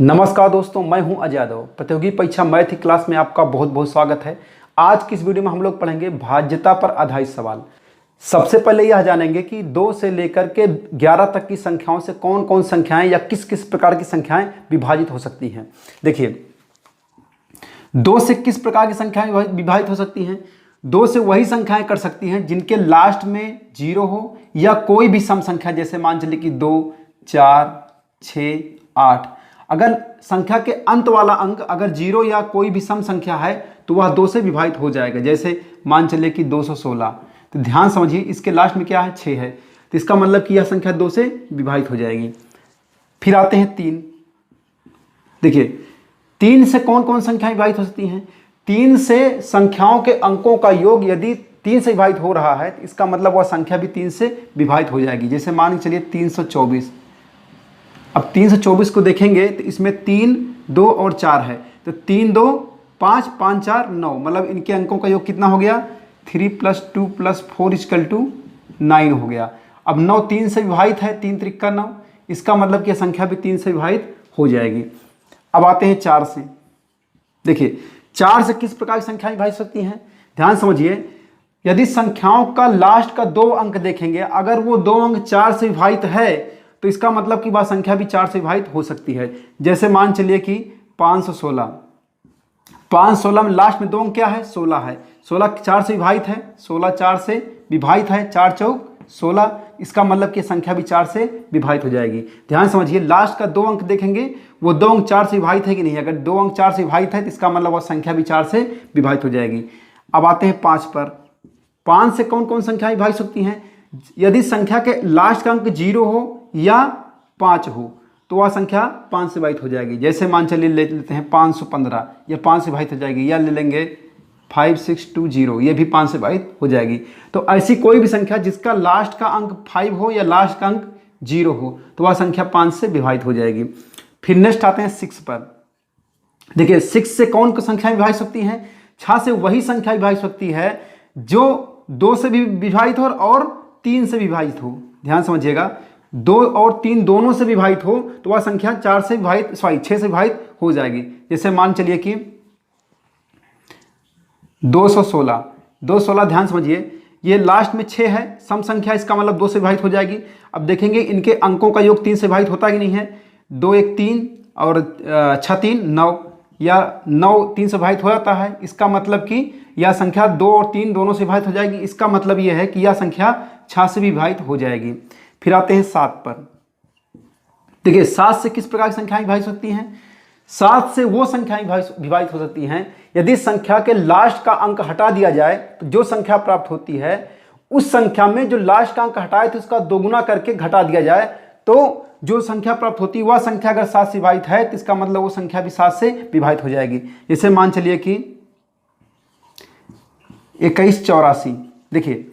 नमस्कार दोस्तों, मैं हूं अजय यादव। प्रतियोगी परीक्षा मैथ क्लास में आपका बहुत बहुत स्वागत है। आज की इस वीडियो में हम लोग पढ़ेंगे भाज्यता पर आधारित सवाल। सबसे पहले यह जानेंगे कि 2 से लेकर के 11 तक की संख्याओं से कौन कौन संख्याएं या किस किस प्रकार की संख्याएं विभाजित हो सकती हैं। देखिए, 2 से किस प्रकार की संख्याएं विभाजित हो सकती हैं। 2 से वही संख्याएं कर सकती हैं जिनके लास्ट में 0 हो या कोई भी सम संख्या, जैसे मान चलिए कि 2, 4, 6, 8। अगर संख्या के अंत वाला अंक अगर 0 या कोई भी सम संख्या है तो वह 2 से विभाजित हो जाएगा। जैसे मान चलिए कि 216, तो ध्यान समझिए इसके लास्ट में क्या है, 6 है, तो इसका मतलब कि यह संख्या 2 से विभाजित हो जाएगी। फिर आते हैं 3। देखिए, 3 से कौन कौन संख्याएं विभाजित हो सकती हैं। 3 से संख्याओं के अंकों का योग यदि 3 से विभाजित हो रहा है तो इसका मतलब वह संख्या भी 3 से विभाजित हो जाएगी। जैसे मान के चलिए 324। अब 324 को देखेंगे तो इसमें 3, 2 और 4 है, तो 3, 2, 5, 5, 4, 9, मतलब इनके अंकों का योग कितना हो गया, 3 + 2 + 4 = 9 हो गया। अब 9 3 से विभाजित है, 3 त्रिक 9, इसका मतलब कि संख्या भी 3 से विभाजित हो जाएगी। अब आते हैं 4 से। देखिए, 4 से किस प्रकार की संख्याएं विभाजित हो सकती हैं। ध्यान समझिए, यदि संख्याओं का लास्ट का 2 अंक देखेंगे, अगर वो 2 अंक 4 से विभाजित है तो इसका मतलब कि वह संख्या भी 4 से विभाजित हो सकती है। जैसे मान चलिए कि 516। 516 में लास्ट में 2 अंक क्या है, 16 है। 16 4 से विभाजित है, 16 4 से विभाजित है, 4 चौक 16, इसका मतलब कि संख्या भी 4 से विभाजित हो जाएगी। ध्यान समझिए, लास्ट का 2 अंक देखेंगे, वो 2 अंक 4 से विभाजित है कि नहीं। अगर 2 अंक 4 से विभाजित है तो इसका मतलब वह संख्या भी 4 से विभाजित हो जाएगी। अब आते हैं 5 पर। 5 से कौन कौन संख्याएं विभाजित सकती हैं। यदि संख्या के लास्ट का अंक 0 हो या 5 हो तो वह संख्या 5 से विभाजित हो जाएगी। जैसे मान चलिए ले लेते हैं 515, यह 5 से विभाजित हो जाएगी। या ले लेंगे 5620, ये भी 5 से विभाजित हो जाएगी। तो ऐसी कोई भी संख्या जिसका लास्ट का अंक 5 हो या लास्ट का अंक 0 हो तो वह संख्या 5 से विभाजित हो जाएगी। फिर नेक्स्ट आते हैं 6 पर। देखिए, 6 से कौन कौन संख्याएं विभाजित सकती हैं। 6 से वही संख्या विभाजित सकती है जो 2 से भी विभाजित हो और 3 से विभाजित हो। ध्यान समझिएगा, 2 और 3 दोनों से विभाजित हो तो वह संख्या 6 से विभाजित हो जाएगी। जैसे मान चलिए कि 216। 216 ध्यान समझिए, ये लास्ट में 6 है, सम संख्या, इसका मतलब 2 से विभाजित हो जाएगी। अब देखेंगे इनके अंकों का योग 3 से विभाजित होता कि नहीं है। 2 1 3 और 6 3 9, या 9 3 से विभाजित हो जाता है। इसका मतलब कि यह संख्या 2 और 3 दोनों से विभाजित हो जाएगी। इसका मतलब यह है कि यह संख्या 6 से विभाजित हो जाएगी। फिर आते हैं 7 पर। देखिए, 7 से किस प्रकार की संख्याएं विभाजित हो सकती हैं। 7 से वो संख्याएं विभाजित हो सकती हैं यदि संख्या के लास्ट का अंक हटा दिया जाए तो जो संख्या प्राप्त होती है उस संख्या में जो लास्ट का अंक हटाए थे उसका दोगुना करके घटा दिया जाए, तो जो संख्या प्राप्त होती है वह संख्या अगर 7 से विभाजित है तो इसका मतलब वो संख्या भी 7 से विभाजित हो जाएगी। जैसे मान चलिए कि 2184। देखिए,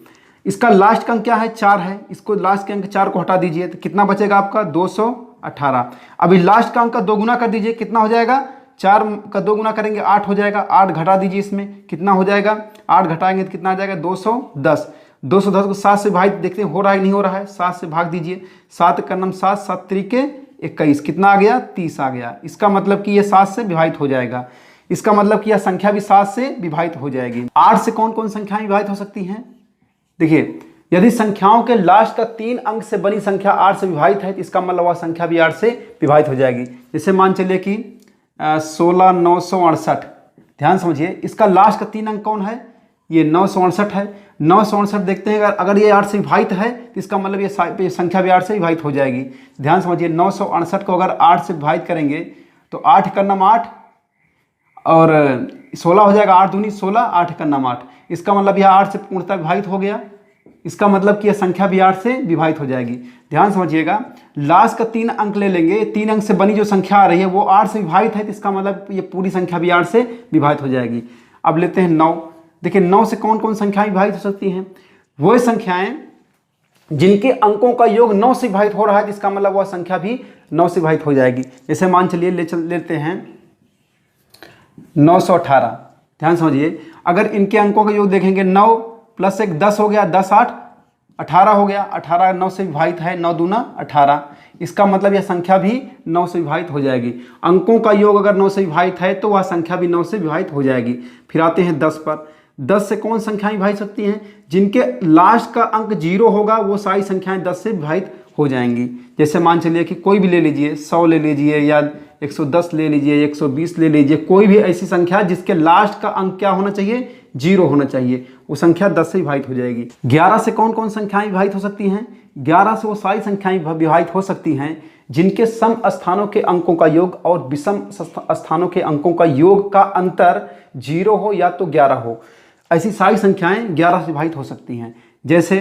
इसका लास्ट का अंक क्या है, 4 है, इसको लास्ट के अंक 4 को हटा दीजिए तो कितना बचेगा आपका, 218। अभी लास्ट का अंक का 2 गुना कर दीजिए, कितना हो जाएगा, 4 का 2 गुना करेंगे 8 हो जाएगा। 8 घटा दीजिए, इसमें कितना हो जाएगा, 8 घटाएंगे तो कितना आ जाएगा, 210। 210 को 7 से विभाजित देखते हैं हो रहा है नहीं हो रहा है, 7 से भाग दीजिए। 7 का नाम 7, 7 त्रिके 21, कितना आ गया, 30 आ गया। इसका मतलब कि यह 7 से विभाजित हो जाएगा। इसका मतलब कि यह संख्या भी 7 से विभाजित हो जाएगी। 8 से कौन कौन संख्याएं विभाजित हो सकती हैं। देखिए, यदि संख्याओं के लास्ट का 3 अंक से बनी संख्या 8 से विभाजित है तो इसका मतलब वह संख्या भी 8 से विभाजित हो जाएगी। जैसे मान चलिए कि 16968। ध्यान समझिए, इसका लास्ट का 3 अंक कौन है, ये 968 है। 968 देखते हैं, अगर ये 8 से विभाजित है तो इसका मतलब ये संख्या भी 8 से विभाजित हो जाएगी। ध्यान समझिए, 968 को अगर 8 से विभाजित करेंगे तो 8 का नाम 8 और 16 हो जाएगा। 8 दूनी 16, 8 का नाम 8, इसका मतलब यह 8 से पूर्णतः विभाजित हो गया। इसका मतलब कि यह संख्या भी 8 से विभाजित हो जाएगी। ध्यान समझिएगा, लास्ट का 3 अंक ले लेंगे, 3 अंक से बनी जो संख्या आ रही है वो 8 से विभाजित है तो इसका मतलब ये पूरी संख्या भी 8 से विभाजित हो जाएगी। अब लेते हैं 9। देखिए, 9 से कौन कौन संख्याएं विभाजित हो सकती हैं। वो संख्याएं जिनके अंकों का योग 9 से विभाजित हो रहा है, इसका मतलब वह संख्या भी 9 से विभाजित हो जाएगी। जैसे मान चलिए लेते हैं 918। ध्यान समझिए, अगर इनके अंकों का योग देखेंगे 9 + 1 10 हो गया, 10 8 18 हो गया, 18 9 से विभाजित है, 9 दूना 18, इसका मतलब यह संख्या भी 9 से विभाजित हो जाएगी। अंकों का योग अगर 9 से विभाजित है तो वह संख्या भी 9 से विभाजित हो जाएगी। फिर आते हैं 10 पर। 10 से कौन संख्याएं विभाजित सकती हैं? जिनके लास्ट का अंक 0 होगा वो सारी संख्याएं 10 से विभाजित हो जाएंगी। जैसे मान चलिए कि कोई भी ले लीजिए, 100 ले लीजिए या 110 ले लीजिए, 120 ले लीजिए, कोई भी ऐसी संख्या जिसके लास्ट का अंक क्या होना चाहिए? 0 होना चाहिए, वो संख्या 10 से विभाजित हो जाएगी। 11 से कौन कौन संख्याएं विभाजित हो सकती हैं? 11 से वो सारी संख्याएं विभाजित हो सकती हैं जिनके सम स्थानों के अंकों का योग और विषम स्थानों के अंकों का योग का अंतर 0 हो या तो 11 हो। ऐसी सारी संख्याएं 11 से विभाजित हो सकती हैं। जैसे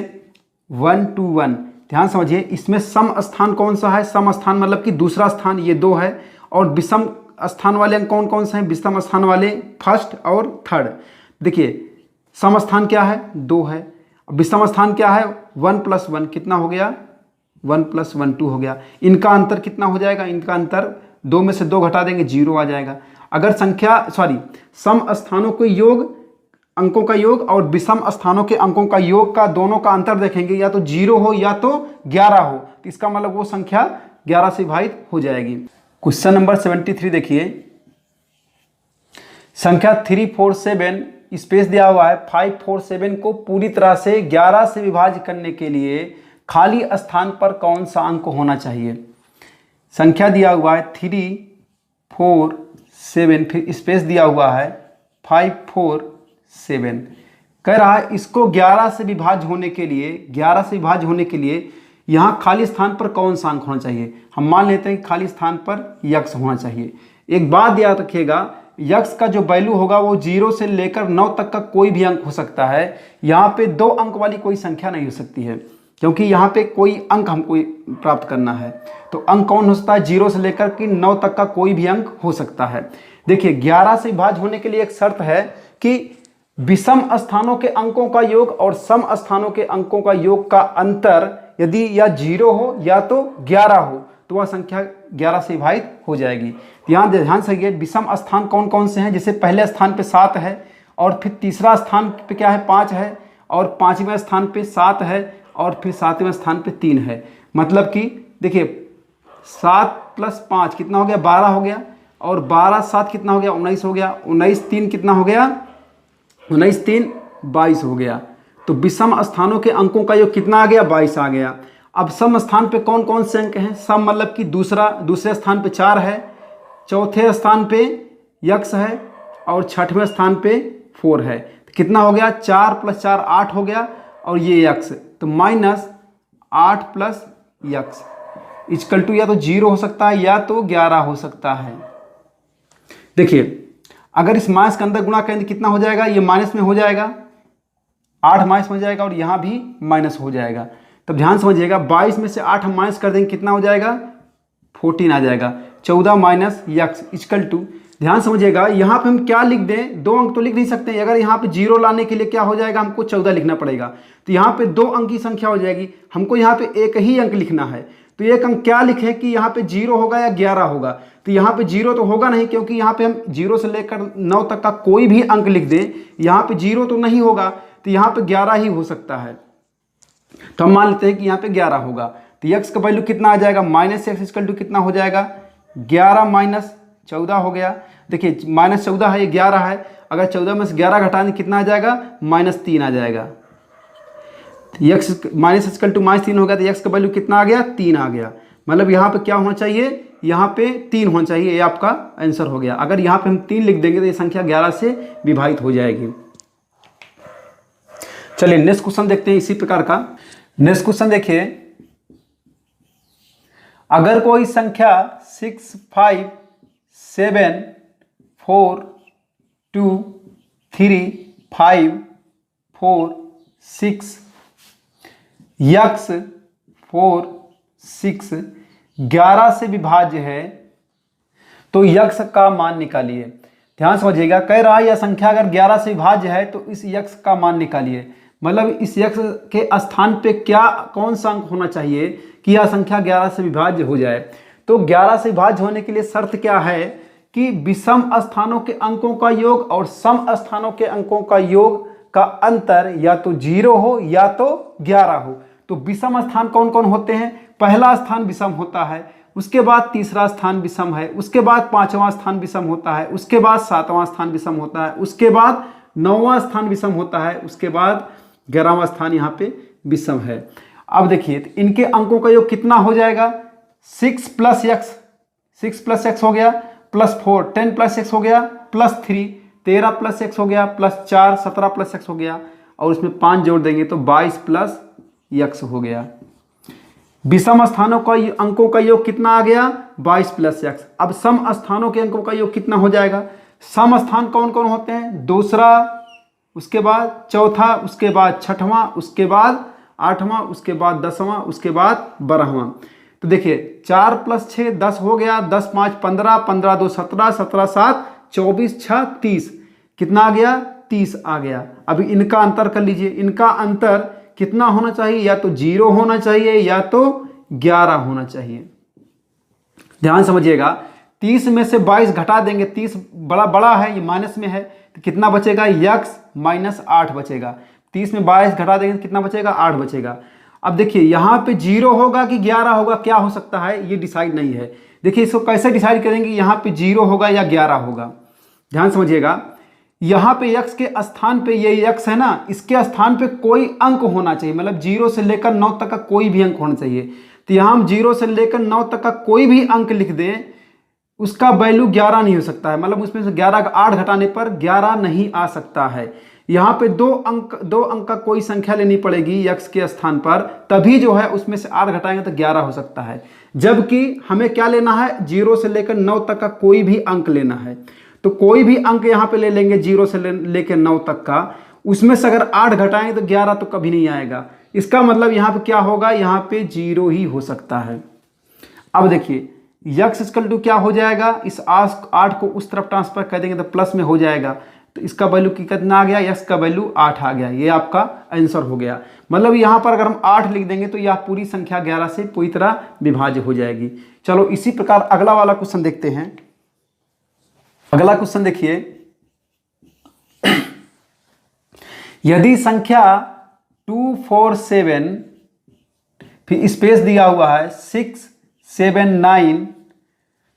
1 to 1, ध्यान समझिए, इसमें सम स्थान कौन सा है? सम स्थान मतलब कि दूसरा स्थान, ये 2 है। और विषम स्थान वाले अंक कौन कौन से हैं? विषम स्थान वाले फर्स्ट और थर्ड। देखिए सम स्थान क्या है? 2 है। विषम स्थान क्या है? 1 + 1 कितना हो गया? 1 + 1 2 हो गया। इनका अंतर कितना हो जाएगा? इनका अंतर 2 में से 2 घटा देंगे, 0 आ जाएगा। अगर सम स्थानों के योग अंकों का योग और विषम स्थानों के अंकों का योग का दोनों का अंतर देखेंगे, या तो 0 हो या तो 11 हो, तो इसका मतलब वो संख्या 11 से विभाजित हो जाएगी। क्वेश्चन नंबर 73 देखिए, संख्या 347 स्पेस दिया हुआ है, 547 को पूरी तरह से 11 से विभाजित करने के लिए खाली स्थान पर कौन सा अंक होना चाहिए? संख्या दिया हुआ है 347, फिर स्पेस दिया हुआ है 547। कह रहा है इसको 11 से विभाज्य होने के लिए यहाँ खाली स्थान पर कौन सा अंक होना चाहिए? हम मान लेते हैं कि खाली स्थान पर यक्स होना चाहिए। एक बात याद रखिएगा, यक्स का जो वैल्यू होगा वो 0 से लेकर 9 तक का कोई भी अंक हो सकता है। यहाँ पे 2 अंक वाली कोई संख्या नहीं हो सकती है, क्योंकि यहाँ पे कोई अंक हमको प्राप्त करना है। तो अंक कौन हो सकता है? 0 से लेकर कि 9 तक का कोई भी अंक हो सकता है। देखिए 11 से विभाज्य होने के लिए एक शर्त है कि विषम स्थानों के अंकों का योग और सम स्थानों के अंकों का योग का अंतर यदि या 0 हो या तो 11 हो, तो वह संख्या 11 से विभाजित हो जाएगी। ध्यान से विषम स्थान कौन कौन से हैं? जैसे पहले स्थान पे 7 है, और फिर तीसरा स्थान पे क्या है? 5 है, और 5वें स्थान पे 7 है, और फिर 7वें स्थान पे 3 है। मतलब कि देखिए 7 + 5 कितना हो गया? 12 हो गया, और 12 7 कितना हो गया? 19 हो गया। 19 3 कितना हो गया? 19 3 22 हो गया। तो विषम स्थानों के अंकों का योग कितना आ गया? 22 आ गया। अब सम स्थान पे कौन कौन से अंक हैं? सम मतलब कि दूसरे स्थान पे 4 है, चौथे स्थान पे यक्स है, और 6वें स्थान पे 4 है। तो कितना हो गया? 4 + 4 8 हो गया, और ये यक्स, तो -8 + यक्स इक्वल टू या तो 0 हो सकता है या तो 11 हो सकता है। देखिए अगर इस माइनस के अंदर गुणा करें तो कितना हो जाएगा? ये माइनस में हो जाएगा, 8 माइनस में हो जाएगा, और यहाँ भी माइनस हो जाएगा। तब ध्यान समझिएगा, 22 में से 8 हम माइनस कर देंगे, कितना हो जाएगा? 14 आ जाएगा। 14 - यक्स इक्वल टू, ध्यान समझिएगा, यहाँ पे हम क्या लिख दें? 2 अंक तो लिख नहीं सकते हैं। अगर यहाँ पे 0 लाने के लिए क्या हो जाएगा? हमको 14 लिखना पड़ेगा। तो यहाँ पे 2 अंक की संख्या हो जाएगी, हमको यहाँ पे एक ही अंक लिखना है। तो एक अंक क्या लिखें कि यहाँ पे 0 होगा या 11 होगा? तो यहाँ पे 0 तो होगा नहीं, क्योंकि यहाँ पे हम 0 से लेकर 9 तक का कोई भी अंक लिख दें, यहाँ पे 0 तो नहीं होगा, तो यहाँ पे 11 ही हो सकता है। तो हम मान लेते हैं कि यहाँ पे 11 होगा। तो x का वैल्यू कितना आ जाएगा? -x इक्वल टू कितना हो जाएगा? 11 - 14 हो गया। देखिए -14 है, ये 11 है, अगर 14 में से 11 घटाने कितना आ जाएगा? -3 आ जाएगा। x इक्वल टू -3 हो गया, तो x का वैल्यू कितना आ गया? 3 आ गया। मतलब यहाँ पे क्या होना चाहिए? यहाँ पे 3 होना चाहिए, ये आपका आंसर हो गया। अगर यहाँ पे हम 3 लिख देंगे तो ये संख्या 11 से विभाजित हो जाएगी। चलिए नेक्स्ट क्वेश्चन देखते हैं इसी प्रकार का। नेक्स्ट क्वेश्चन देखिए, अगर कोई संख्या 6 5 7 4 2 3 5 4 6 यक्स 4 6 11 से विभाज्य है तो यक्स का मान निकालिए। ध्यान समझिएगा, कह रहा है यह संख्या अगर 11 से विभाज्य है तो इस यक्स का मान निकालिए। मतलब इस यक्स के स्थान पे कौन सा अंक होना चाहिए कि यह संख्या 11 से विभाज्य हो जाए। तो 11 से विभाज्य होने के लिए शर्त क्या है कि विषम स्थानों के अंकों का योग और सम स्थानों के अंकों का योग का अंतर या तो 0 हो या तो 11 हो। तो विषम स्थान कौन कौन होते हैं? पहला स्थान विषम होता है, उसके बाद तीसरा स्थान विषम है, उसके बाद पांचवा स्थान विषम होता है, उसके बाद सातवां स्थान विषम होता है, उसके बाद नौवां स्थान विषम होता है, उसके बाद 11वां स्थान यहाँ पे विषम है। अब देखिए तो इनके अंकों का योग कितना हो जाएगा? 6 + x, 6 + x हो गया, +4 10 + x हो गया, +3 13 + x हो गया, +4 17 + x हो गया, और उसमें 5 जोड़ देंगे तो 22 + x हो गया। विषम स्थानों का अंकों का योग कितना आ गया? 22 + x। अब सम स्थानों के अंकों का योग कितना हो जाएगा? सम स्थान कौन कौन होते हैं? दूसरा, उसके बाद चौथा, उसके बाद छठवां, उसके बाद आठवां, उसके बाद 10वां, उसके बाद 12वां। तो देखिए 4 + 6 10 हो गया, 10 × 5 15, 15 × 2 17, 17 × 7 24, 6 30, कितना आ गया? 30 आ गया। अभी इनका अंतर कर लीजिए, इनका अंतर कितना होना चाहिए? या तो 0 होना चाहिए या तो 11 होना चाहिए। ध्यान समझिएगा, 30 में से 22 घटा देंगे, 30 बड़ा बड़ा है, ये माइनस में है, तो कितना बचेगा? x - 8 बचेगा। 30 में 22 घटा देंगे तो कितना बचेगा? 8 बचेगा। अब देखिए यहाँ पे 0 होगा कि 11 होगा, क्या हो सकता है, ये डिसाइड नहीं है। देखिए इसको कैसे डिसाइड करेंगे, यहाँ पे 0 होगा या 11 होगा। ध्यान समझिएगा, यहाँ पे x के स्थान पे, ये x है ना, इसके स्थान पे कोई अंक होना चाहिए, मतलब 0 से लेकर 9 तक का कोई भी अंक होना चाहिए। तो यहाँ हम 0 से लेकर 9 तक का कोई भी अंक लिख दें, उसका वैल्यू 11 नहीं हो सकता है, मतलब उसमें से 11 का 8 घटाने पर 11 नहीं आ सकता है। यहाँ पे दो अंक का कोई संख्या लेनी पड़ेगी x के स्थान पर, तभी जो है उसमें से 8 घटाएंगे तो 11 हो सकता है। जबकि हमें क्या लेना है? 0 से लेकर 9 तक का कोई भी अंक लेना है। तो कोई भी अंक यहाँ पे ले लेंगे 0 से लेकर 9 तक का, उसमें से अगर 8 घटाएंगे तो 11 तो कभी नहीं आएगा। इसका मतलब यहाँ पे क्या होगा? यहाँ पे 0 ही हो सकता है। अब देखिए x = क्या हो जाएगा? इस 8 को उस तरफ ट्रांसफर कर देंगे तो प्लस में हो जाएगा, तो इसका वैल्यू कितना आ गया? x का वैल्यू 8 आ गया। ये आपका आंसर हो गया। मतलब यहाँ पर अगर हम 8 लिख देंगे तो यह पूरी संख्या 11 से पूरी तरह विभाज्य हो जाएगी। चलो इसी प्रकार अगला वाला क्वेश्चन देखते हैं। अगला क्वेश्चन देखिए, यदि संख्या 2 4 7 फिर स्पेस दिया हुआ है 6 7 9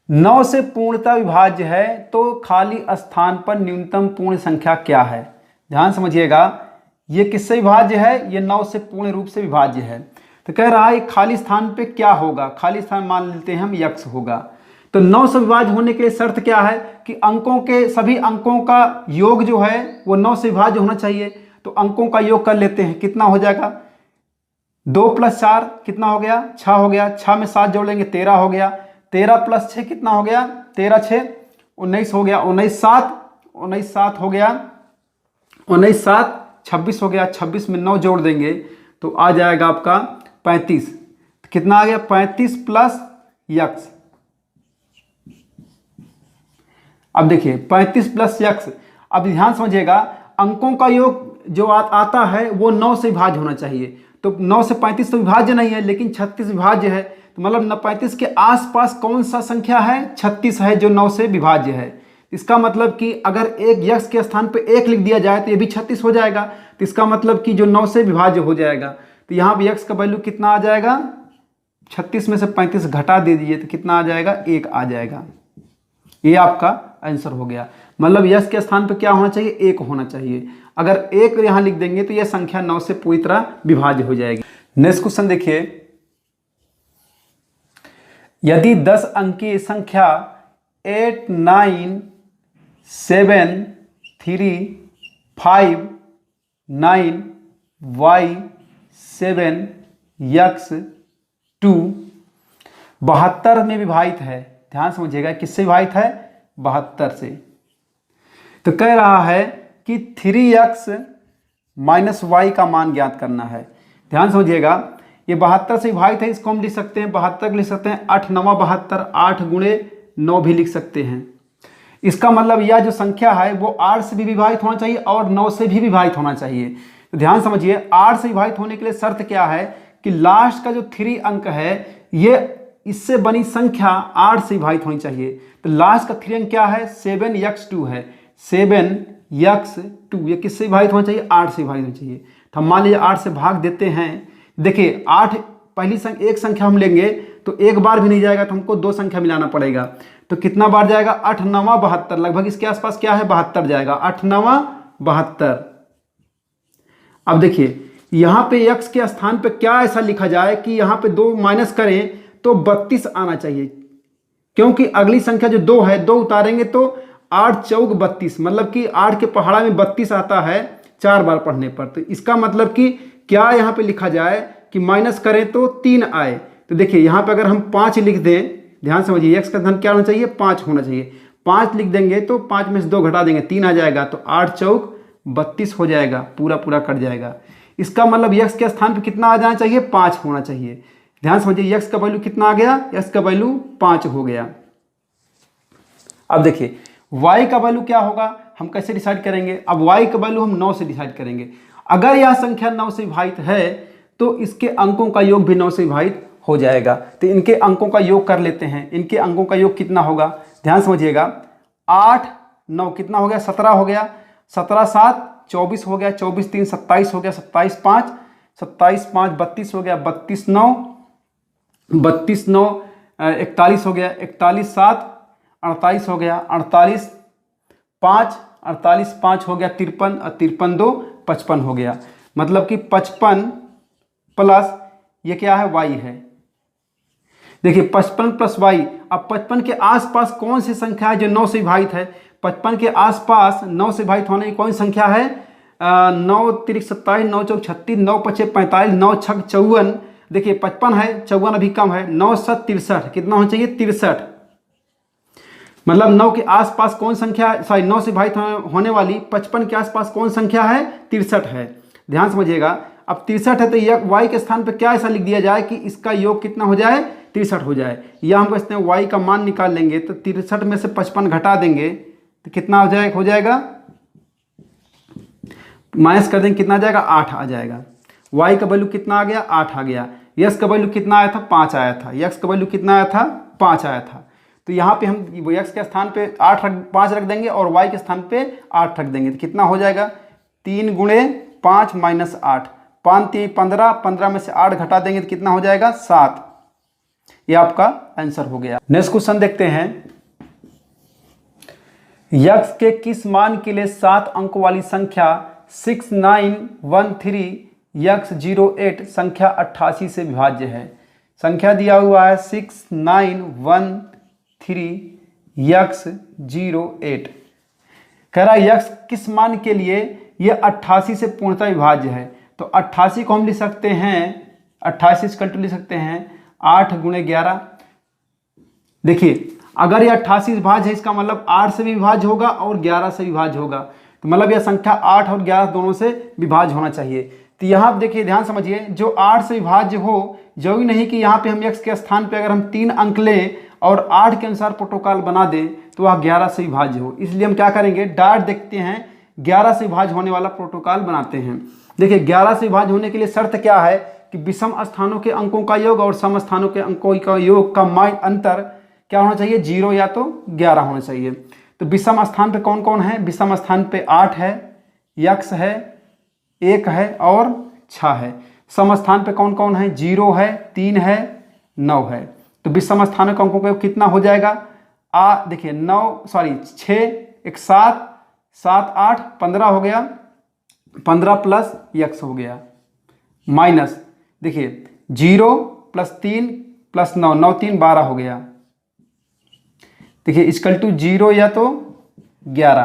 9 से पूर्णतः विभाज्य है तो खाली स्थान पर न्यूनतम पूर्ण संख्या क्या है? ध्यान समझिएगा, ये किससे विभाज्य है? ये 9 से पूर्ण रूप से विभाज्य है। तो कह रहा है खाली स्थान पे क्या होगा? खाली स्थान मान लेते हैं हम x होगा। तो 9 से विभाज्य होने के लिए शर्त क्या है कि अंकों के सभी अंकों का योग जो है वो 9 से विभाज्य होना चाहिए। तो अंकों का योग कर लेते हैं, कितना हो जाएगा? 2 + 4 कितना हो गया? 6 हो गया। 6 में 7 जोड़ लेंगे 13 हो गया। 13 + 6 कितना हो गया? 13 × 6 19 हो गया। 19 7 हो गया। 19 7 26 हो गया। 26 में 9 जोड़ देंगे तो आ जाएगा आपका 35। कितना आ गया? 35 + x। अब देखिए 35 + x। अब ध्यान समझिएगा, अंकों का योग जो आता है वो 9 से विभाज्य होना चाहिए। तो 9 से 35 तो विभाज्य नहीं है, लेकिन 36 विभाज्य है। तो मतलब 35 के आसपास कौन सा संख्या है? 36 है जो 9 से विभाज्य है। इसका मतलब कि अगर एक x के स्थान पे 1 लिख दिया जाए तो ये भी 36 हो जाएगा। तो इसका मतलब कि जो 9 से विभाज्य हो जाएगा। तो यहाँ भी x का वैल्यू कितना आ जाएगा? 36 में से 35 घटा दे दीजिए तो कितना आ जाएगा? 1 आ जाएगा। ये आपका आंसर हो गया। मतलब यस के स्थान पे क्या होना चाहिए? 1 होना चाहिए। अगर 1 यहां लिख देंगे तो यह संख्या 9 से पूरी तरह विभाज्य हो जाएगी। नेक्स्ट क्वेश्चन देखिए, यदि 10 अंकीय संख्या 8 9 7 3 5 9 y 7 x 2 72 में विभाजित है। ध्यान समझिएगा, किससे विभाजित है? 72 से। तो कह रहा है कि 3x - y का मान ज्ञात करना है। ध्यान समझिएगा, ये 72 से विभाजित है, इसको हम लिख सकते हैं 72 लिख सकते हैं 8 9 72, 8 × 9 भी लिख सकते हैं। इसका मतलब यह जो संख्या है वो 8 से भी विभाजित होना चाहिए और 9 से भी विभाजित होना चाहिए। तो ध्यान समझिए, 8 से विभाजित होने के लिए शर्त क्या है कि लास्ट का जो 3 अंक है ये इससे बनी संख्या 8 से विभाजित होनी चाहिए। तो लास्ट का 3 अंक क्या है? 7x2 है। 7x2 ये किससे विभाजित होना चाहिए? 8 से विभाजित होना चाहिए। तो हम मान लीजिए 8 से भाग देते हैं, देखिए 8 पहली एक संख्या हम लेंगे तो एक बार भी नहीं जाएगा, तो हमको 2 संख्या मिलाना पड़ेगा। तो कितना बार जाएगा? 8 9 72, लगभग इसके आसपास क्या है? 72 जाएगा। 8 9 72। अब देखिए यहां पे x के स्थान पे क्या ऐसा लिखा जाए कि यहां पे 2 माइनस करें तो 32 आना चाहिए, क्योंकि अगली संख्या जो 2 है, 2 उतारेंगे तो 8 चौक 32, मतलब कि 8 के पहाड़ा में 32 आता है 4 बार पढ़ने पर। तो इसका मतलब कि क्या यहाँ पे लिखा जाए कि माइनस करें तो 3 आए। तो देखिए यहाँ पे अगर हम 5 लिख दें, ध्यान समझिए, x का धन क्या होना चाहिए? 5 होना चाहिए। 5 लिख देंगे तो 5 में से 2 घटा देंगे, 3 आ जाएगा, तो 8 चौक 32 हो जाएगा, पूरा पूरा कट जाएगा। इसका मतलब x के स्थान पे कितना आ जाना चाहिए? 5 होना चाहिए। ध्यान समझिए, x का वैल्यू कितना आ गया? x का वैल्यू 5 हो गया। अब देखिए y का वैल्यू क्या होगा, हम कैसे डिसाइड करेंगे? अब y का वैल्यू हम 9 से डिसाइड करेंगे। अगर यह संख्या 9 से विभाजित है तो इसके अंकों का योग भी 9 से विभाजित हो जाएगा। तो इनके अंकों का योग कर लेते हैं। इनके अंकों का योग कितना होगा? ध्यान समझिएगा, 8 9 कितना हो गया? 17 हो गया। 17 7 24 हो गया। 24 3 27 हो गया। 27 5 32 हो गया। 32 9 41 हो गया। 41 7 48 हो गया। 48 5 हो गया। 53 और 53 2 55 हो गया। मतलब कि 55 प्लस ये क्या है? y है। देखिए 55 प्लस y। अब 55 के आसपास कौन सी संख्या है जो 9 से विभाजित है? 55 के आसपास 9 से विभाजित होने की कौन संख्या है? 9 3 27, 9 चौक 36, 9 5 45, 9 6 54। देखिए 55 है, 54 अभी कम है। 9 7 63, कितना होना चाहिए? 63। मतलब 9 के आसपास कौन संख्या, सॉरी 9 से विभाजित होने वाली 55 के आसपास कौन संख्या है? 63 है। ध्यान समझिएगा, अब 63 है तो यह y के स्थान पे क्या ऐसा लिख दिया जाए कि इसका योग कितना हो जाए? 63 हो जाए। या हम कहते हैं y का मान निकाल लेंगे तो 63 में से 55 घटा देंगे तो कितना हो जाएगा? माइनस कर देंगे, कितना आ जाएगा? 8 आ जाएगा। y का वैल्यू कितना आ गया? 8 आ गया। x का वैल्यू कितना आया था? 5 आया था। x का वैल्यू कितना आया था? 5 आया था। तो यहाँ पे हम x के स्थान पे 5 रख देंगे और y के स्थान पे 8 रख देंगे, तो कितना हो जाएगा? 3 गुणे 5 माइनस 8, 5 3 15, 15 में से 8 घटा देंगे तो कितना हो जाएगा? 7। ये आपका आंसर हो गया। नेक्स्ट क्वेश्चन देखते हैं, x के किस मान के लिए 7 अंक वाली संख्या 6913 x08 संख्या 88 से विभाज्य है? संख्या दिया हुआ है 6913 x08। कह रहा है x किस मान के लिए यह 88 से पूर्णतः विभाज्य है। तो 88 को हम लिख सकते हैं, 88 लिख सकते हैं 8 गुणे 11। देखिए अगर यह 88 विभाज्य है, इसका मतलब 8 से भी विभाज्य होगा और 11 से विभाज्य होगा। तो मतलब यह संख्या 8 और 11 दोनों से विभाज्य होना चाहिए। तो यहाँ देखिए, ध्यान समझिए, जो 8 से विभाज्य हो, जरूरी नहीं कि यहाँ पे हम x के स्थान पे अगर हम 3 अंक लें और 8 के अनुसार प्रोटोकॉल बना दें तो वह 11 से विभाज्य हो। इसलिए हम क्या करेंगे, डायरेक्ट देखते हैं 11 से विभाज्य होने वाला प्रोटोकॉल बनाते हैं। देखिए 11 से विभाज्य होने के लिए शर्त क्या है कि विषम स्थानों के अंकों का योग और सम स्थानों के अंकों का योग का अंतर क्या होना चाहिए? 0 या तो 11 होना चाहिए। तो विषम स्थान पे कौन कौन है? विषम स्थान पे 8 है, x है, 1 है और 6 है। सम स्थान पे कौन कौन है? 0 है, 3 है, 9 है। तो विषम स्थानों के अंकों का योग कितना हो जाएगा? देखिए 6 1 7 7 8 15 हो गया, 15 प्लस x हो गया, माइनस देखिए 0 प्लस 3 प्लस 9, 9 3 12 हो गया। देखिए इक्वल टू 0 या तो 11।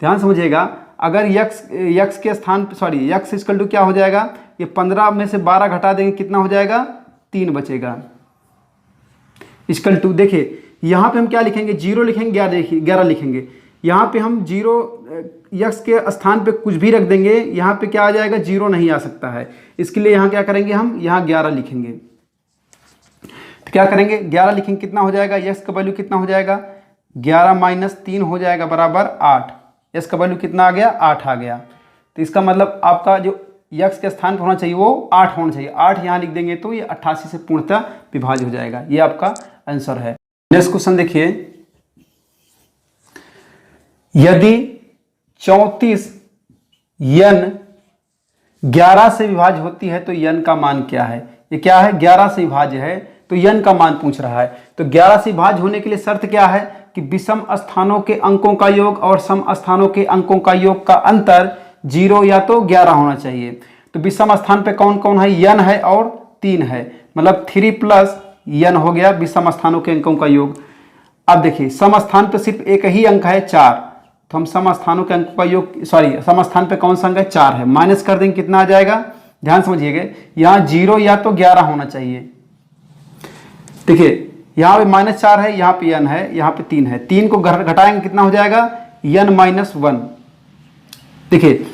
ध्यान समझिएगा, अगर x के स्थान सॉरी x इक्वल टू क्या हो जाएगा? ये 15 में से 12 घटा देंगे, कितना हो जाएगा? 3 बचेगा। इक्वल टू देखिए यहाँ पे हम क्या लिखेंगे? 0 लिखेंगे, 11 लिखेंगे। यहाँ पे हम 0 x के स्थान पे कुछ भी रख देंगे, यहाँ पे क्या आ जाएगा? 0 नहीं आ सकता है। इसके लिए यहाँ क्या करेंगे? हम यहाँ 11 लिखेंगे। तो क्या करेंगे? 11 लिखेंगे, कितना हो जाएगा? x का वैल्यू कितना हो जाएगा? 11 माइनस 3 हो जाएगा बराबर 8। x का वैल्यू कितना आ गया? 8 आ गया। तो इसका मतलब आपका जो x के स्थान पर होना चाहिए वो 8 होना चाहिए। 8 यहाँ लिख देंगे तो ये 88 से पूर्णतः विभाज्य हो जाएगा। ये आपका आंसर है। नेक्स्ट क्वेश्चन देखिए, यदि 34 n 11 से विभाज्य होती है तो n का मान क्या है? ये क्या है? 11 से विभाज्य है तो n का मान पूछ रहा है। तो 11 से विभाज्य होने के लिए शर्त क्या है कि विषम स्थानों के अंकों का योग और सम स्थानों के अंकों का योग का अंतर 0 या तो 11 होना चाहिए। तो विषम स्थान पे कौन कौन है? n है और 3 है, मतलब 3 प्लस n हो गया विषम स्थानों के अंकों का योग। अब देखिए सम स्थान पे सिर्फ एक ही अंक है 4, तो हम सम स्थानों के अंकों का योग सम स्थान पे कौन सा अंक है? 4 है, माइनस कर देंगे कितना आ जाएगा? ध्यान समझिएगा, यहाँ 0 या तो 11 होना चाहिए। देखिए यहाँ पे -4 है, यहाँ पे n है, यहाँ पे 3 है, 3 को घटाएंगे कितना हो जाएगा? n-1। देखिए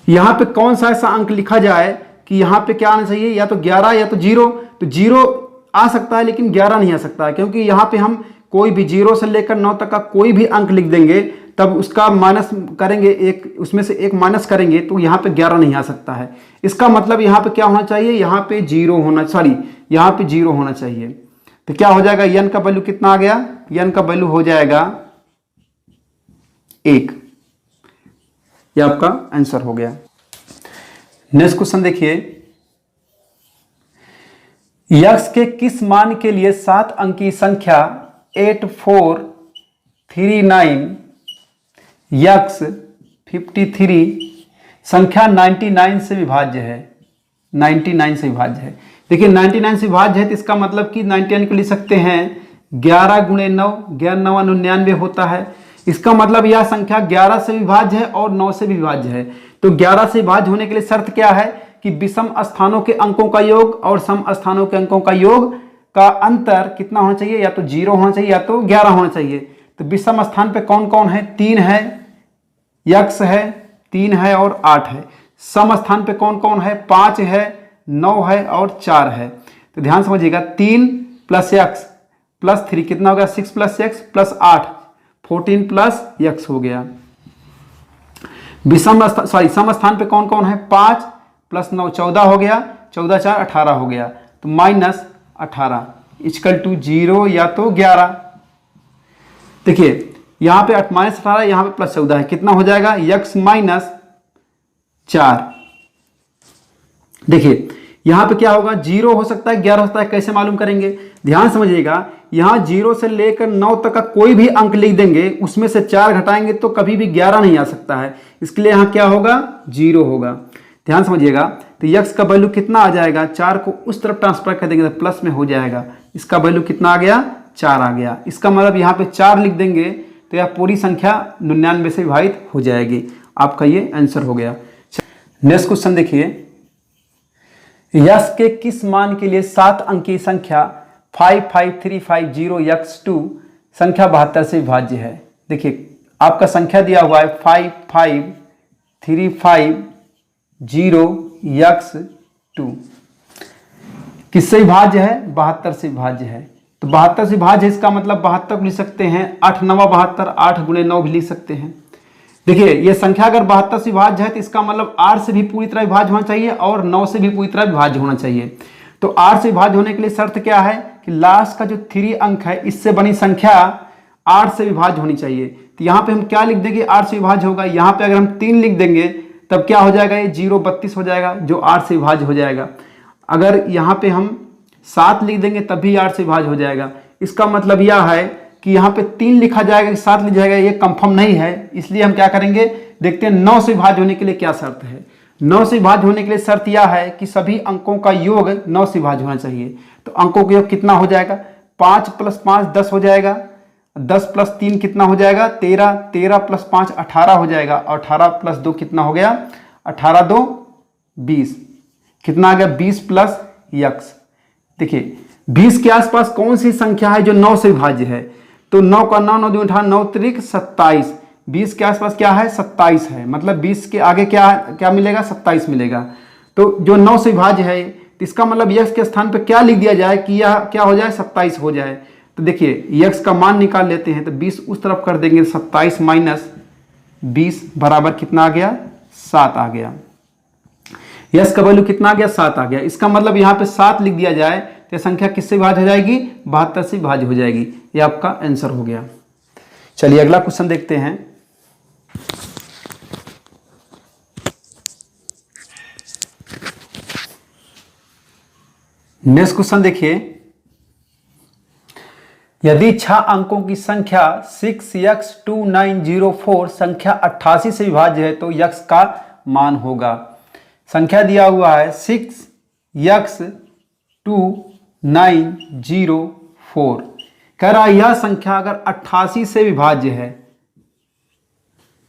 यहाँ पे कौन सा ऐसा अंक लिखा जाए कि यहाँ पे क्या आना चाहिए? या तो 11 या तो 0। तो 0 आ सकता है लेकिन 11 नहीं आ सकता है, क्योंकि यहाँ पे हम कोई भी 0 से लेकर 9 तक का कोई भी अंक लिख देंगे तब उसका माइनस करेंगे, एक उसमें से एक माइनस करेंगे तो यहाँ पे 11 नहीं आ सकता है। इसका मतलब यहाँ पे क्या होना चाहिए? यहाँ पे 0 होना, यहाँ पे 0 होना चाहिए। तो क्या हो जाएगा? n का वैल्यू कितना आ गया? n का वैल्यू हो जाएगा 1। ये आपका आंसर हो गया। नेक्स्ट क्वेश्चन देखिए, यक्स के किस मान के लिए 7 अंकी संख्या 8439 यक्स 53 संख्या 99 से विभाज्य है? 99 से विभाज्य है। देखिए 99 से विभाज्य है तो इसका मतलब कि 99 को लिख सकते हैं 11 × 9, 11 9 99 होता है। इसका मतलब यह संख्या 11 से विभाज्य है और 9 से भी विभाज्य है। तो 11 से विभाज्य होने के लिए शर्त क्या है कि विषम स्थानों के अंकों का योग और सम स्थानों के अंकों का योग का अंतर कितना होना चाहिए? या तो 0 होना चाहिए या तो 11 होना चाहिए। तो विषम स्थान पे कौन कौन है? 3 है, यक्स है, 3 है और 8 है। सम स्थान पे कौन कौन है? 5 है, 9 है और 4 है। तो ध्यान समझिएगा, 3 + x + 3 कितना होगा? 6 + x + 8 14 + x हो गया। सम स्थान पे कौन कौन है? 5 + 9 14 हो गया, 14 4 18 हो गया। तो -18 = 0 या तो 11। देखिए यहाँ पे -18, यहाँ पे +14 है, कितना हो जाएगा? x - 4। देखिए यहाँ पे क्या होगा? 0 हो सकता है, 11 हो सकता है, कैसे मालूम करेंगे? ध्यान समझिएगा, यहाँ 0 से लेकर 9 तक का कोई भी अंक लिख देंगे, उसमें से 4 घटाएंगे तो कभी भी 11 नहीं आ सकता है। इसके लिए यहाँ क्या होगा? 0 होगा। ध्यान समझिएगा, तो x का वैल्यू कितना आ जाएगा? 4 को उस तरफ ट्रांसफर कर देंगे तो प्लस में हो जाएगा। इसका वैल्यू कितना आ गया? 4 आ गया। इसका मतलब यहाँ पे 4 लिख देंगे तो यह पूरी संख्या 99 से विभाजित हो जाएगी। आपका ये आंसर हो गया। नेक्स्ट क्वेश्चन देखिए, यक्स के किस मान के लिए 7 अंकी संख्या 55350 x2 संख्या 72 से विभाज्य है? देखिए आपका संख्या दिया हुआ है 55350 x2, किससे विभाज्य है? 72 से विभाज्य है। तो 72 से विभाज्य है, इसका मतलब 72 को लिख सकते हैं 8 9 72, 8 × 9 भी लिख सकते हैं। देखिए ये संख्या अगर 72 से विभाज्य है तो इसका मतलब 8 से भी पूरी तरह विभाज्य होना चाहिए और 9 से भी पूरी तरह विभाज्य होना चाहिए। तो 8 से विभाज्य होने के लिए शर्त क्या है कि लास्ट का जो 3 अंक है इससे बनी संख्या 8 से विभाज्य होनी चाहिए। तो यहाँ पे हम क्या लिख देंगे? 8 से विभाज्य होगा। यहाँ पे अगर हम 3 लिख देंगे तब क्या हो जाएगा? ये 0 32 हो जाएगा, जो 8 से विभाज्य हो जाएगा। अगर यहाँ पे हम 7 लिख देंगे तब भी 8 से विभाज्य हो जाएगा। इसका मतलब यह है कि यहाँ पे 3 लिखा जाएगा कि 7 लिखा जाएगा, ये कंफर्म नहीं है। इसलिए हम क्या करेंगे? देखते हैं 9 से विभाज्य होने के लिए क्या शर्त है। 9 से विभाज्य होने के लिए शर्त यह है कि सभी अंकों का योग 9 से विभाज्य होना चाहिए। तो अंकों का योग कितना हो जाएगा? 5 + 5 10 हो जाएगा, 10 + 3 कितना हो जाएगा? 13, 13 + 5 18 हो जाएगा, और 18 + 2 कितना हो गया? 18 2 20, कितना आ गया? 20 + x। देखिए 20 के आसपास कौन सी संख्या है जो 9 से विभाज्य है? तो 9 का 9 9 2 18 9 3 27। 20 के आसपास क्या है? 27 है, मतलब 20 के आगे क्या मिलेगा? 27 मिलेगा। तो जो 9 से विभाज्य है, तो इसका मतलब x के स्थान पे क्या लिख दिया जाए कि यह क्या हो जाए? 27 हो जाए। तो देखिए x का मान निकाल लेते हैं, तो 20 उस तरफ कर देंगे, 27 - 20 बराबर कितना आ गया? 7 आ गया। यस का वैल्यू कितना आ गया? 7 आ गया। इसका मतलब यहाँ पे 7 लिख दिया जाए तो संख्या किससे विभाज्य हो जाएगी? 72 से विभाज्य हो जाएगी। ये आपका आंसर हो गया। चलिए अगला क्वेश्चन देखते हैं। नेक्स्ट क्वेश्चन देखिए, यदि 6 अंकों की संख्या 6x2904 संख्या 88 से विभाज्य है तो x का मान होगा। संख्या दिया हुआ है 6x2904, कह रहा है यह संख्या अगर 88 से विभाज्य है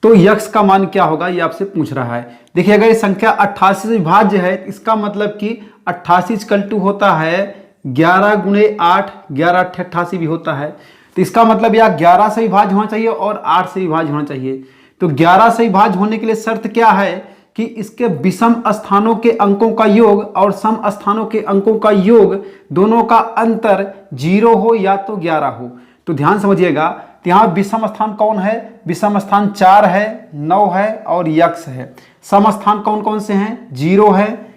तो x का मान क्या होगा, ये आपसे पूछ रहा है। देखिए अगर ये संख्या 88 से विभाज्य है इसका मतलब कि 88 इक्वल टू होता है 11 गुणे 8, 11 8 88 भी होता है, तो इसका मतलब यह 11 से विभाज्य होना चाहिए और 8 से विभाज्य होना चाहिए। तो 11 से विभाज्य होने के लिए शर्त क्या है कि इसके विषम स्थानों के अंकों का योग और सम स्थानों के अंकों का योग दोनों का अंतर 0 हो या तो 11 हो। तो ध्यान समझिएगा, तो यहाँ विषम स्थान कौन है, विषम स्थान 4 है, 9 है और x है। सम स्थान कौन कौन से हैं, 0 है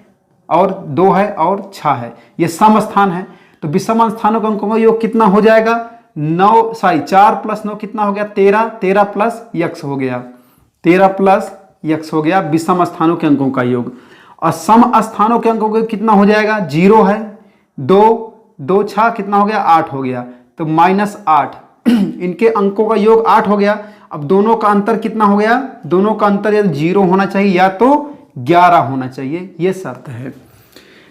और 2 है और 6 है, ये सम स्थान है। तो विषम स्थानों के अंकों का योग कितना हो जाएगा, 4 प्लस 9 कितना हो गया, 13, 13 प्लस x हो गया, 13 प्लस x हो गया विषम स्थानों के अंकों का योग। और सम स्थानों के अंकों का कितना हो जाएगा, 0 है, 2 2 6 कितना हो गया, 8 हो गया, तो -8 इनके अंकों का योग 8 हो गया। अब दोनों का अंतर कितना हो गया, दोनों का अंतर या 0 होना चाहिए या तो 11 होना चाहिए, ये शर्त है।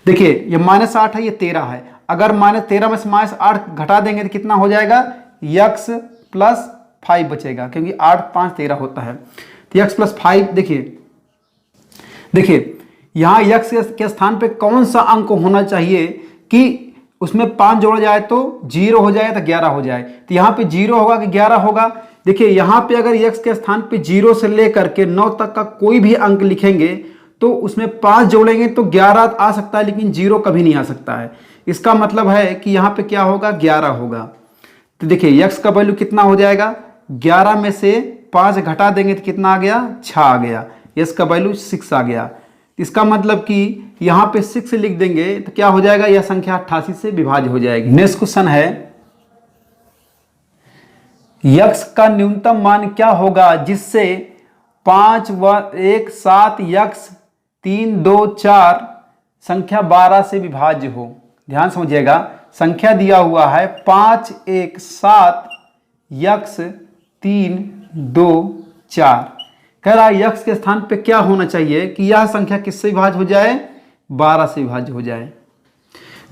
देखिए ये -8 है, ये 13 है, अगर -13 में से -8 घटा देंगे तो कितना हो जाएगा, x + 5 बचेगा, क्योंकि 8 5 13 होता है, तो x + 5। देखिए यहाँ x के स्थान पे कौन सा अंक होना चाहिए कि उसमें 5 जोड़ा जाए तो 0 हो जाए तो 11 हो जाए, तो यहाँ पे 0 होगा कि 11 होगा। देखिए यहाँ पे अगर x के स्थान पे 0 से लेकर के 9 तक का कोई भी अंक लिखेंगे तो उसमें 5 जोड़ेंगे तो 11 आ सकता है, लेकिन 0 कभी नहीं आ सकता है। इसका मतलब है कि यहाँ पे क्या होगा, 11 होगा। तो देखिए x का वैल्यू कितना हो जाएगा, 11 में से 5 घटा देंगे तो कितना आ गया, 6 आ गया, x का वैल्यू 6 आ गया। इसका मतलब कि यहाँ पे 6 लिख देंगे तो क्या हो जाएगा, यह संख्या 88 से विभाज्य हो जाएगी। नेक्स्ट क्वेश्चन है, x का न्यूनतम मान क्या होगा जिससे 5 1 7 x 3 2 4 संख्या 12 से विभाज्य हो। ध्यान समझिएगा, संख्या दिया हुआ है 5 1 7 x 3 2 4, कह रहा है x के स्थान पे क्या होना चाहिए कि यह संख्या किससे विभाज्य हो जाए, 12 से विभाज्य हो जाए।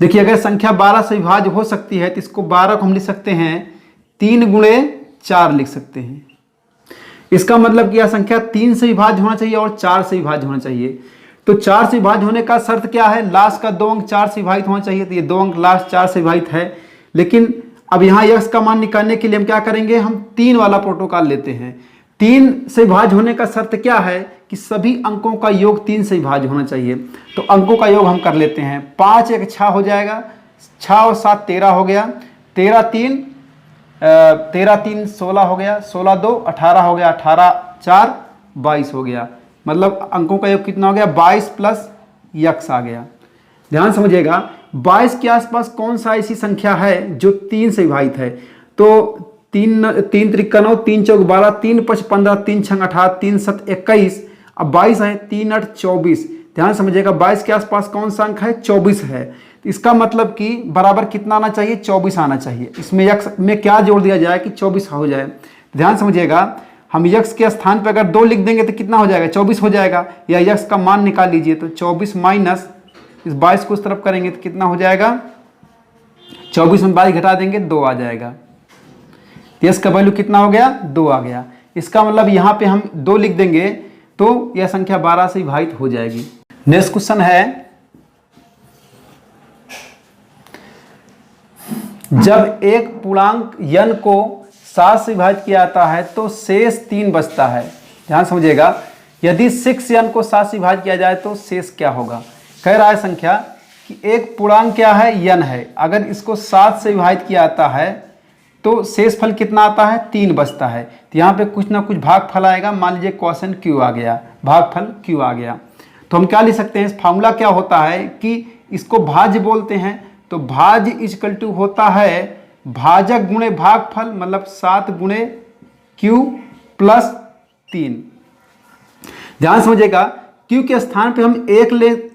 देखिए अगर संख्या 12 से विभाज्य हो सकती है तो इसको 12 को हम लिख सकते हैं 3 गुणे 4 लिख सकते हैं। इसका मतलब कि यह संख्या 3 से विभाज्य होना चाहिए और 4 से विभाज्य होना चाहिए। तो 4 से विभाज्य होने का शर्त क्या है, लास्ट का 2 अंक 4 से विभाजित होना चाहिए, तो ये 2 अंक लास्ट 4 से विभाजित है। लेकिन अब यहाँ x का मान निकालने के लिए हम क्या करेंगे, हम 3 वाला प्रोटोकॉल लेते हैं। 3 से विभाज्य होने का शर्त क्या है कि सभी अंकों का योग 3 से विभाज्य होना चाहिए। तो अंकों का योग हम कर लेते हैं, 5 1 6 हो जाएगा, 6 और 7 13 हो गया, 13 3 16 हो गया, 16 2 18 हो गया, 18 4 22 हो गया। मतलब अंकों का योग कितना हो गया, 22 प्लस x आ गया। ध्यान समझिएगा, 22 के आसपास कौन सा ऐसी संख्या है जो 3 से विभाजित है। तो 3 त्रिक 9, 3 चौक 12, 3 5 15, 3 6 18, 3 7 21, अब 22 है, 3 8 24। ध्यान समझिएगा 22 के आसपास कौन सा अंक है, 24 है। इसका मतलब कि बराबर कितना आना चाहिए, 24 आना चाहिए। इसमें x में क्या जोड़ दिया जाए कि 24 हो जाए। ध्यान समझिएगा, हम x के स्थान पर अगर 2 लिख देंगे तो कितना हो जाएगा, 24 हो जाएगा। या x का मान निकाल लीजिए, तो 24 माइनस इस 22 को उस तरफ करेंगे तो कितना हो जाएगा, 24 में 22 घटा देंगे 2 आ जाएगा। x का वैल्यू कितना हो गया, 2 आ गया। इसका मतलब यहाँ पे हम 2 लिख देंगे तो यह संख्या 12 से विभाजित हो जाएगी। नेक्स्ट क्वेश्चन है, जब एक पूर्णांक n को 7 से विभाजित किया जाता है तो शेष 3 बचता है। ध्यान समझिएगा, यदि 6n को 7 से विभाजित किया जाए तो शेष क्या होगा। कह रहा है संख्या कि एक पूर्णांक क्या है, n है, अगर इसको 7 से विभाजित किया जाता है तो शेष फल कितना आता है, 3 बचता है। तो यहाँ पे कुछ ना कुछ भागफल आएगा, मान लीजिए क्वेश्चन q आ गया, भागफल q आ गया, तो हम क्या लिख सकते हैं, फार्मूला क्या होता है कि इसको भाज्य बोलते हैं। तो भाज्य इक्वल टू होता है भाजक गुणे भागफल, मतलब 7 गुणे q प्लस 3। ध्यान समझिएगा, क्यू के स्थान पे हम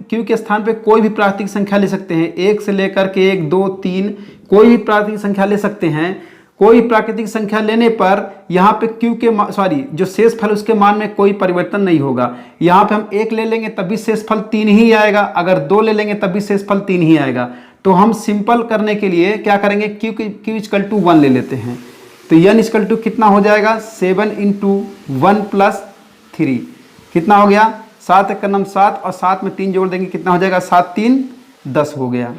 क्यू के स्थान पे कोई भी प्राकृतिक संख्या ले सकते हैं, 1 से लेकर के 1, 2, 3 कोई भी प्राकृतिक संख्या ले सकते हैं। कोई प्राकृतिक संख्या लेने पर यहाँ पे क्यू के जो शेषफल उसके मान में कोई परिवर्तन नहीं होगा। यहाँ पे हम 1 ले लेंगे तब भी शेषफल 3 ही आएगा, अगर 2 ले लेंगे तब भी शेषफल 3 ही आएगा। तो हम सिंपल करने के लिए क्या करेंगे, क्यू इक्वल टू 1 ले लेते हैं। तो n इक्वल टू कितना हो जाएगा, 7 × 1 + 3 कितना हो गया, 7 × 1 = 7 और 7 में 3 जोड़ देंगे कितना हो जाएगा, 7 × 3 = 10 हो गया।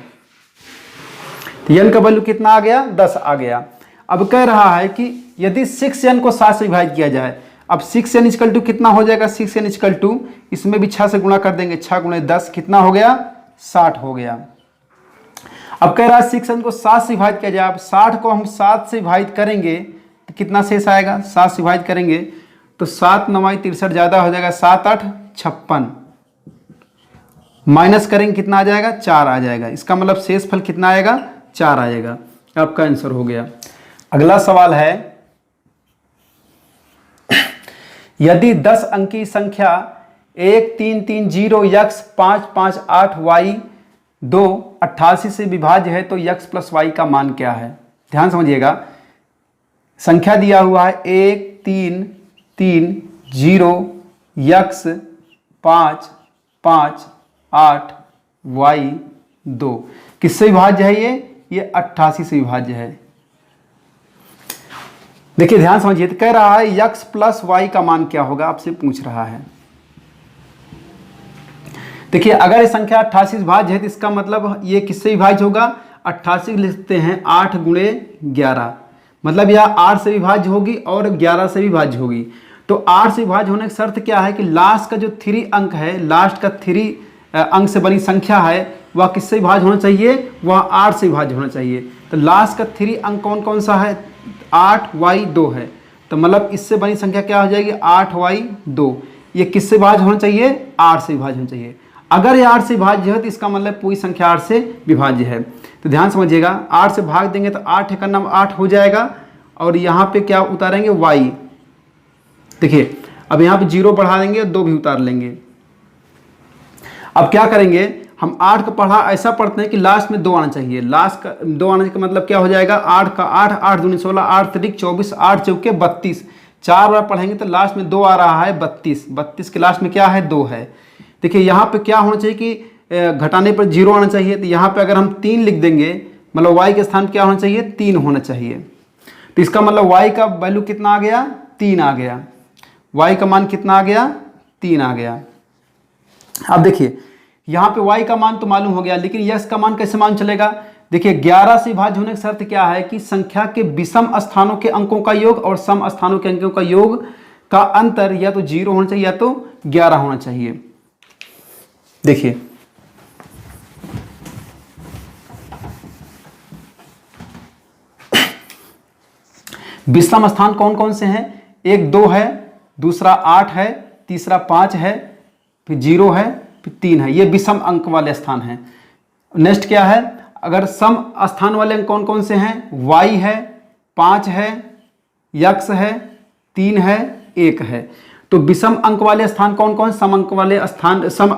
तो n का वैल्यू कितना आ गया, 10 आ गया। अब कह रहा है कि यदि 6n को 7 से विभाजित किया जाए, अब 6n इक्वल टू कितना हो जाएगा, 6n इक्वल टू इसमें भी 6 से गुणा कर देंगे, 6 × 10 कितना हो गया, 60 हो गया। अब कह रहा है 6n को 7 से विभाजित किया जाए, अब 60 को हम 7 से विभाजित करेंगे तो कितना शेष आएगा, 7 से विभाजित करेंगे तो 7 × 9 = 63 ज़्यादा हो जाएगा, 7 × 8 = 56 माइनस करेंगे कितना आ जाएगा, 4 आ जाएगा। इसका मतलब शेषफल कितना आएगा, 4 आएगा। आपका आंसर हो गया। अगला सवाल है, यदि 10 अंकी संख्या 1330 x 558 y 2 88 से विभाज्य है तो x + y का मान क्या है। ध्यान समझिएगा, संख्या दिया हुआ है 1330 x 558 y 2 किससे विभाज्य है, ये 88 से विभाज्य है। देखिए ध्यान समझिए, तो कह रहा है x + y का मान क्या होगा, आपसे पूछ रहा है। देखिए अगर ये संख्या 88 से विभाज्य है तो इसका मतलब ये किससे विभाज्य होगा, 88 लिखते हैं 8 × 11, मतलब यह 8 से विभाज्य होगी और 11 से विभाज्य होगी। तो 8 से विभाज्य होने की शर्त क्या है कि लास्ट का जो 3 अंक है, लास्ट का 3 अंक से बनी संख्या है वह किससे विभाज्य होना चाहिए, वह 8 से विभाज्य होना चाहिए। तो लास्ट का 3 अंक कौन कौन सा है, 8y2 है। तो मतलब इससे बनी संख्या क्या हो जाएगी, 8y2। ये किससे विभाज्य होना चाहिए, 8 से विभाज्य होना चाहिए। अगर ये 8 से विभाज्य है तो इसका मतलब पूरी संख्या 8 से विभाज्य है। तो ध्यान समझिएगा, 8 से भाग देंगे तो 8 × 9 = 8 हो जाएगा और यहाँ पे क्या उतारेंगे, y। देखिए अब यहाँ पे 0 बढ़ा देंगे और 2 भी उतार लेंगे। अब क्या करेंगे, हम 8 का पढ़ा ऐसा पढ़ते हैं कि लास्ट में 2 आना चाहिए। लास्ट का 2 आने का मतलब क्या हो जाएगा, 8 का 8, 8 दूनी 16, 8 त्रिक 24, 8 चौके 32। 4 बार पढ़ेंगे तो लास्ट में 2 आ रहा है, 32। 32 के लास्ट में क्या है, 2 है। देखिए यहाँ पे क्या होना चाहिए कि घटाने पर 0 आना चाहिए। तो यहाँ पे अगर हम 3 लिख देंगे, मतलब y के स्थान क्या होना चाहिए, 3 होना चाहिए। तो इसका मतलब y का वैल्यू कितना आ गया, 3 आ गया। y का मान कितना आ गया, 3 आ गया। अब देखिए यहाँ पे y का मान तो मालूम हो गया, लेकिन x का मान कैसे मालूम चलेगा। देखिए 11 से विभाज्य होने की शर्त क्या है कि संख्या के विषम स्थानों के अंकों का योग और सम स्थानों के अंकों का योग का अंतर या तो 0 होना चाहिए या तो 11 होना चाहिए। देखिए विषम स्थान कौन कौन से हैं, एक 2 है, दूसरा 8 है, तीसरा 5 है, फिर 0 है, फिर 3 है। ये विषम अंक वाले स्थान हैं। नेक्स्ट क्या है, अगर सम स्थान वाले अंक कौन कौन से हैं, y है, 5 है, x है, 3 है, 1 है। तो विषम अंक वाले स्थान कौन कौन, सम अंक वाले स्थान, सम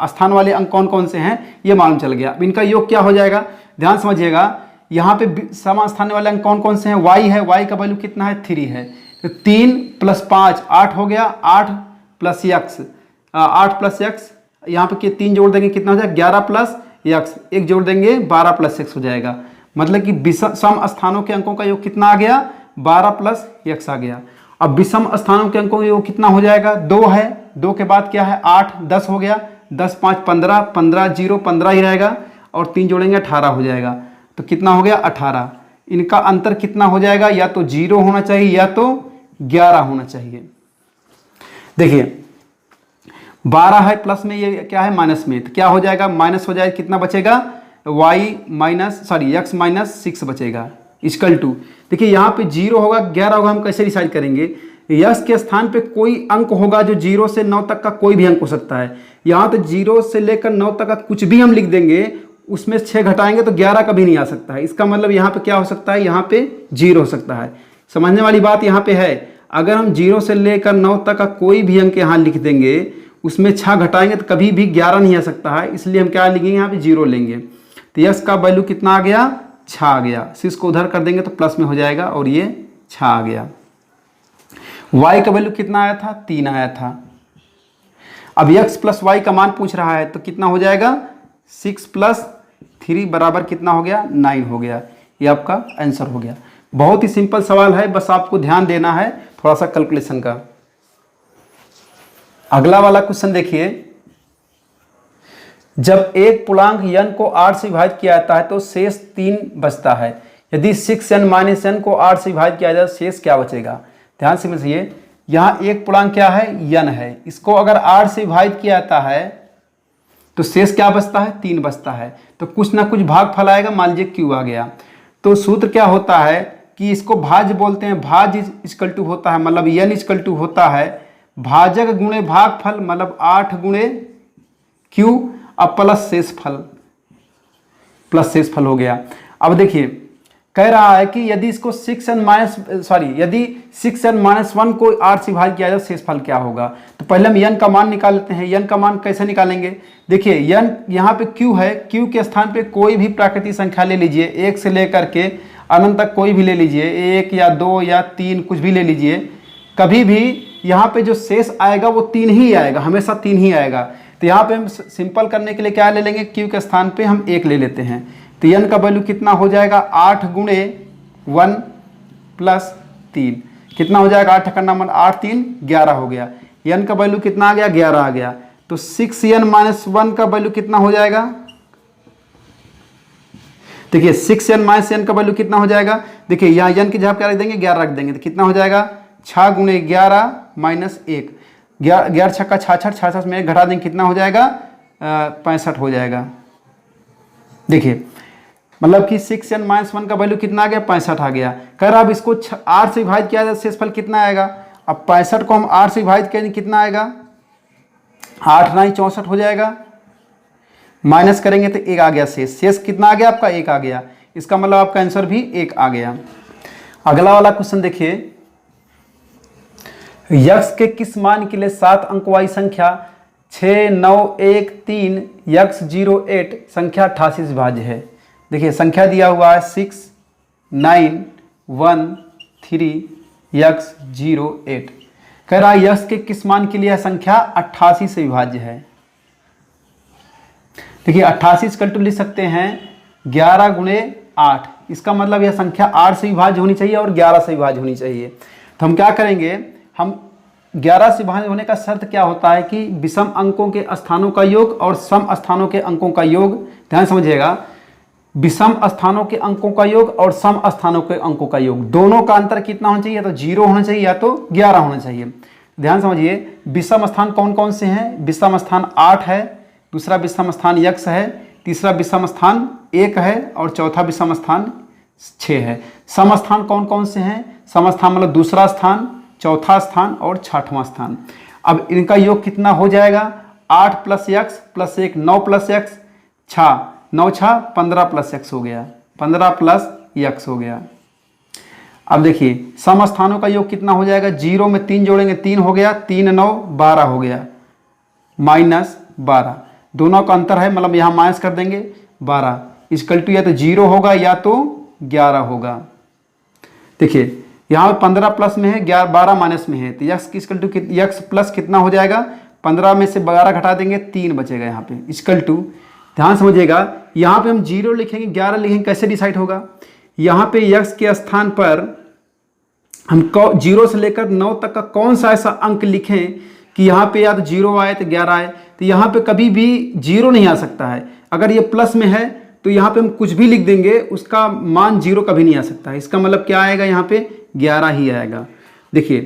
स्थान वाले अंक कौन कौन से हैं ये मालूम चल गया। अब इनका योग क्या हो जाएगा, ध्यान समझिएगा। यहाँ पे सम स्थान वाले अंक कौन कौन से हैं, y है, y का वैल्यू कितना है, 3 है। तो 3 + 5 8 हो गया, 8 + x 8 + x, यहाँ पे 3 जोड़ देंगे कितना हो जाएगा, 11 + x, 1 जोड़ देंगे 12 + x हो जाएगा। मतलब कि सम स्थानों के अंकों का योग कितना आ गया, 12 + x आ गया। अब विषम स्थानों के अंकों का योग कितना हो जाएगा, 2 है, 2 के बाद क्या है, 8 10 हो गया, 10 5 15, 15 0 15 ही रहेगा और 3 जोड़ेंगे 18 हो जाएगा। तो कितना हो गया, 18। इनका अंतर कितना हो जाएगा, या तो 0 होना चाहिए या तो 11 होना चाहिए। देखिए 12 है प्लस में, ये क्या है माइनस में, तो क्या हो जाएगा, माइनस हो जाएगा, कितना बचेगा, x -6 बचेगा इक्वल टू। देखिए यहाँ पे 0 होगा, 11 होगा, हम कैसे डिसाइड करेंगे, यस के स्थान पे कोई अंक होगा जो 0 से 9 तक का कोई भी अंक हो सकता है। यहाँ तो 0 से लेकर 9 तक का कुछ भी हम लिख देंगे, उसमें 6 घटाएंगे तो 11 कभी नहीं आ सकता है। इसका मतलब यहाँ पे क्या हो सकता है, यहाँ पे 0 हो सकता है। समझने वाली बात यहाँ पे है, अगर हम 0 से लेकर 9 तक का कोई भी अंक यहाँ लिख देंगे उसमें 6 घटाएंगे तो कभी भी 11 नहीं आ सकता है, इसलिए हम क्या लेंगे यहाँ पे 0 लेंगे। तो यक्स का वैल्यू कितना आ गया, 6 आ गया। 6 को उधर कर देंगे तो प्लस में हो जाएगा और ये 6 आ गया। y का वैल्यू कितना आया था, 3 आया था। अब x प्लस वाई का मान पूछ रहा है तो कितना हो जाएगा, 6 प्लस 3 बराबर कितना हो गया, 9 हो गया। ये आपका आंसर हो गया। बहुत ही सिंपल सवाल है, बस आपको ध्यान देना है थोड़ा सा कैलकुलेशन का। अगला वाला क्वेश्चन देखिए, जब एक पूर्णांक n को 8 से विभाजित किया जाता है तो शेष 3 बचता है। यदि 6n माइनस n को 8 से विभाजित किया जाए शेष क्या बचेगा। ध्यान से समझिए, यहाँ एक पूर्णांक क्या है, n है। इसको अगर 8 से विभाजित किया जाता है तो शेष क्या बचता है, 3 बचता है। तो कुछ ना कुछ भागफल आएगा, मान लीजिए q आ गया। तो सूत्र क्या होता है कि इसको भाज्य बोलते हैं। भाज्य इक्वल टू होता है, मतलब n इक्वल टू होता है भाजक गुणे भागफल, मतलब 8 गुणे q अब प्लस शेषफल, प्लस शेषफल हो गया। अब देखिए कह रहा है कि यदि इसको 6n माइनस 1 को 8 से विभाजित किया जाए शेषफल क्या होगा। तो पहले हम n का मान निकाल लेते हैं। n का मान कैसे निकालेंगे, देखिए n यहाँ पे q है, q के स्थान पे कोई भी प्राकृतिक संख्या ले लीजिए, 1 से लेकर के अनंत तक कोई भी ले लीजिए, 1 या 2 या 3 कुछ भी ले लीजिए। कभी भी यहाँ पे जो शेष आएगा वो 3 ही आएगा, हमेशा 3 ही आएगा। तो यहाँ पे हम सिंपल करने के लिए क्या ले लेंगे, q के स्थान पे हम 1 ले लेते हैं। तो n का वैल्यू कितना हो जाएगा, 8 गुणे 1 प्लस 3 कितना हो जाएगा, 8 का नंबर 8 3 11 हो गया। n का वैल्यू कितना आ गया, 11 आ गया। तो 6n माइनस 1 का वैल्यू कितना हो जाएगा, देखिए 6n माइनस n का वैल्यू कितना हो जाएगा, देखिए यहाँ n की जगह क्या रख देंगे, 11 रख देंगे। तो कितना हो जाएगा, 6 गुणे 11 माइनस 1, 11 छक्का 66, 66 में घटा देंगे कितना हो जाएगा, 65 हो जाएगा। देखिए मतलब कि 6n माइनस 1 का वैल्यू कितना आ गया, 65 आ गया। कह रहा अब इसको 8 से विभाजित किया जाए शेषफल कितना आएगा। अब 65 को हम 8 से विभाजित करेंगे कितना आएगा, 8 9 64 हो जाएगा। माइनस करेंगे तो 1 आ गया शेष, शेष कितना आ गया आपका, 1 आ गया। इसका मतलब आपका आंसर भी 1 आ गया। अगला वाला क्वेश्चन देखिए, यक्स के किस मान के लिए 7 अंक वाली संख्या 6 9 1 3 यक्स 0 8 संख्या 88 से भाज्य है। देखिए संख्या दिया हुआ है 6 9 1 3 यक्स 0 8। कह रहा है यक्स के किस मान के लिए यह संख्या 88 से विभाज्य है। देखिए 88 इक्वल टू लिख सकते हैं 11 गुणे 8। इसका मतलब यह संख्या 8 से विभाज्य होनी चाहिए और 11 से विभाज्य होनी चाहिए। तो हम क्या करेंगे, हम 11 से विभाज्य होने का शर्त क्या होता है कि विषम अंकों के स्थानों का योग और सम स्थानों के अंकों का योग। ध्यान समझिएगा, विषम स्थानों के अंकों का योग और सम स्थानों के अंकों का योग, दोनों का अंतर कितना होना चाहिए, या तो 0 होना चाहिए या तो 11 होना चाहिए। ध्यान समझिए, विषम स्थान कौन कौन से हैं, विषम स्थान 8 है, दूसरा विषम स्थान यक्स है, तीसरा विषम स्थान 1 है और चौथा विषम स्थान 6 है। सम स्थान कौन कौन से हैं, सम स्थान मतलब दूसरा स्थान, चौथा स्थान और 6वां स्थान। अब इनका योग कितना हो जाएगा, 8 plus x plus 1 9 plus x 6 9 6 15 plus x हो गया, 15 प्लस यक्स हो गया। अब देखिए सम स्थानों का योग कितना हो जाएगा, 0 में 3 जोड़ेंगे 3 हो गया, 3 9 12 हो गया, माइनस 12। दोनों का अंतर है मतलब यहाँ माइनस कर देंगे 12 इक्वल टू या तो 0 होगा या तो 11 होगा। देखिए यहाँ पे 15 प्लस में है, 12 माइनस में है, तो यक्स की इक्वल टू यक्स प्लस कितना हो जाएगा, 15 में से 12 घटा देंगे 3 बचेगा यहाँ पे इक्वल टू। ध्यान समझिएगा, यहाँ पे हम 0 लिखेंगे 11 लिखेंगे, कैसे डिसाइड होगा। यहाँ पे यक्स के स्थान पर हम 0 से लेकर 9 तक का कौन सा ऐसा अंक लिखें कि यहाँ पे या तो 0 आए तो 11 आए। तो यहाँ पे कभी भी 0 नहीं आ सकता है। अगर ये प्लस में है तो यहाँ पे हम कुछ भी लिख देंगे, उसका मान 0 कभी नहीं आ सकता है। इसका मतलब क्या आएगा, यहाँ पे 11 ही आएगा। देखिए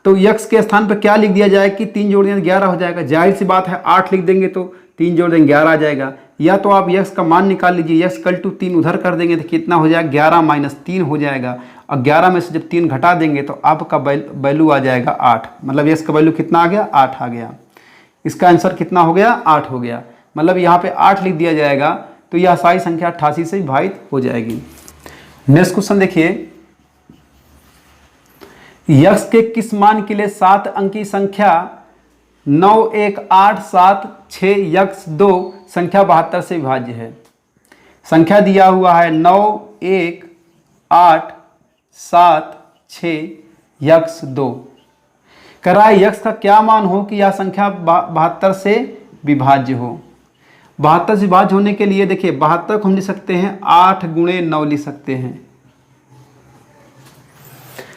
तो यक्स के स्थान पर क्या लिख दिया जाए कि 3 जोड़ देंगे 11 हो जाएगा। जाहिर सी बात है 8 लिख देंगे तो 3 जोड़ देंगे 11 आ जाएगा। या तो आप यक्स का मान निकाल लीजिए, यक्स इक्वल टू 3 उधर कर देंगे तो कितना हो जाएगा, 11 माइनस 3 हो जाएगा। और 11 में से जब 3 घटा देंगे तो आपका वैल्यू आ जाएगा 8। मतलब यक्स का वैल्यू कितना आ गया, 8 आ गया। इसका आंसर कितना हो गया, 8 हो गया। मतलब यहाँ पे 8 लिख दिया जाएगा तो यह सारी संख्या 88 से विभाजित हो जाएगी। नेक्स्ट क्वेश्चन देखिए, यक्स के किस मान के लिए 7 अंकी संख्या 9 1 8 7 6 यक्स 2 संख्या 72 से विभाज्य है। संख्या दिया हुआ है 9 1 8 7 6 यक्स 2। कह रहा है यक्स का क्या मान हो कि यह संख्या 72 से विभाज्य हो। 72 से विभाज्य होने के लिए देखिए 72 को हम लिख सकते हैं 8 गुणे 9 लिख सकते हैं।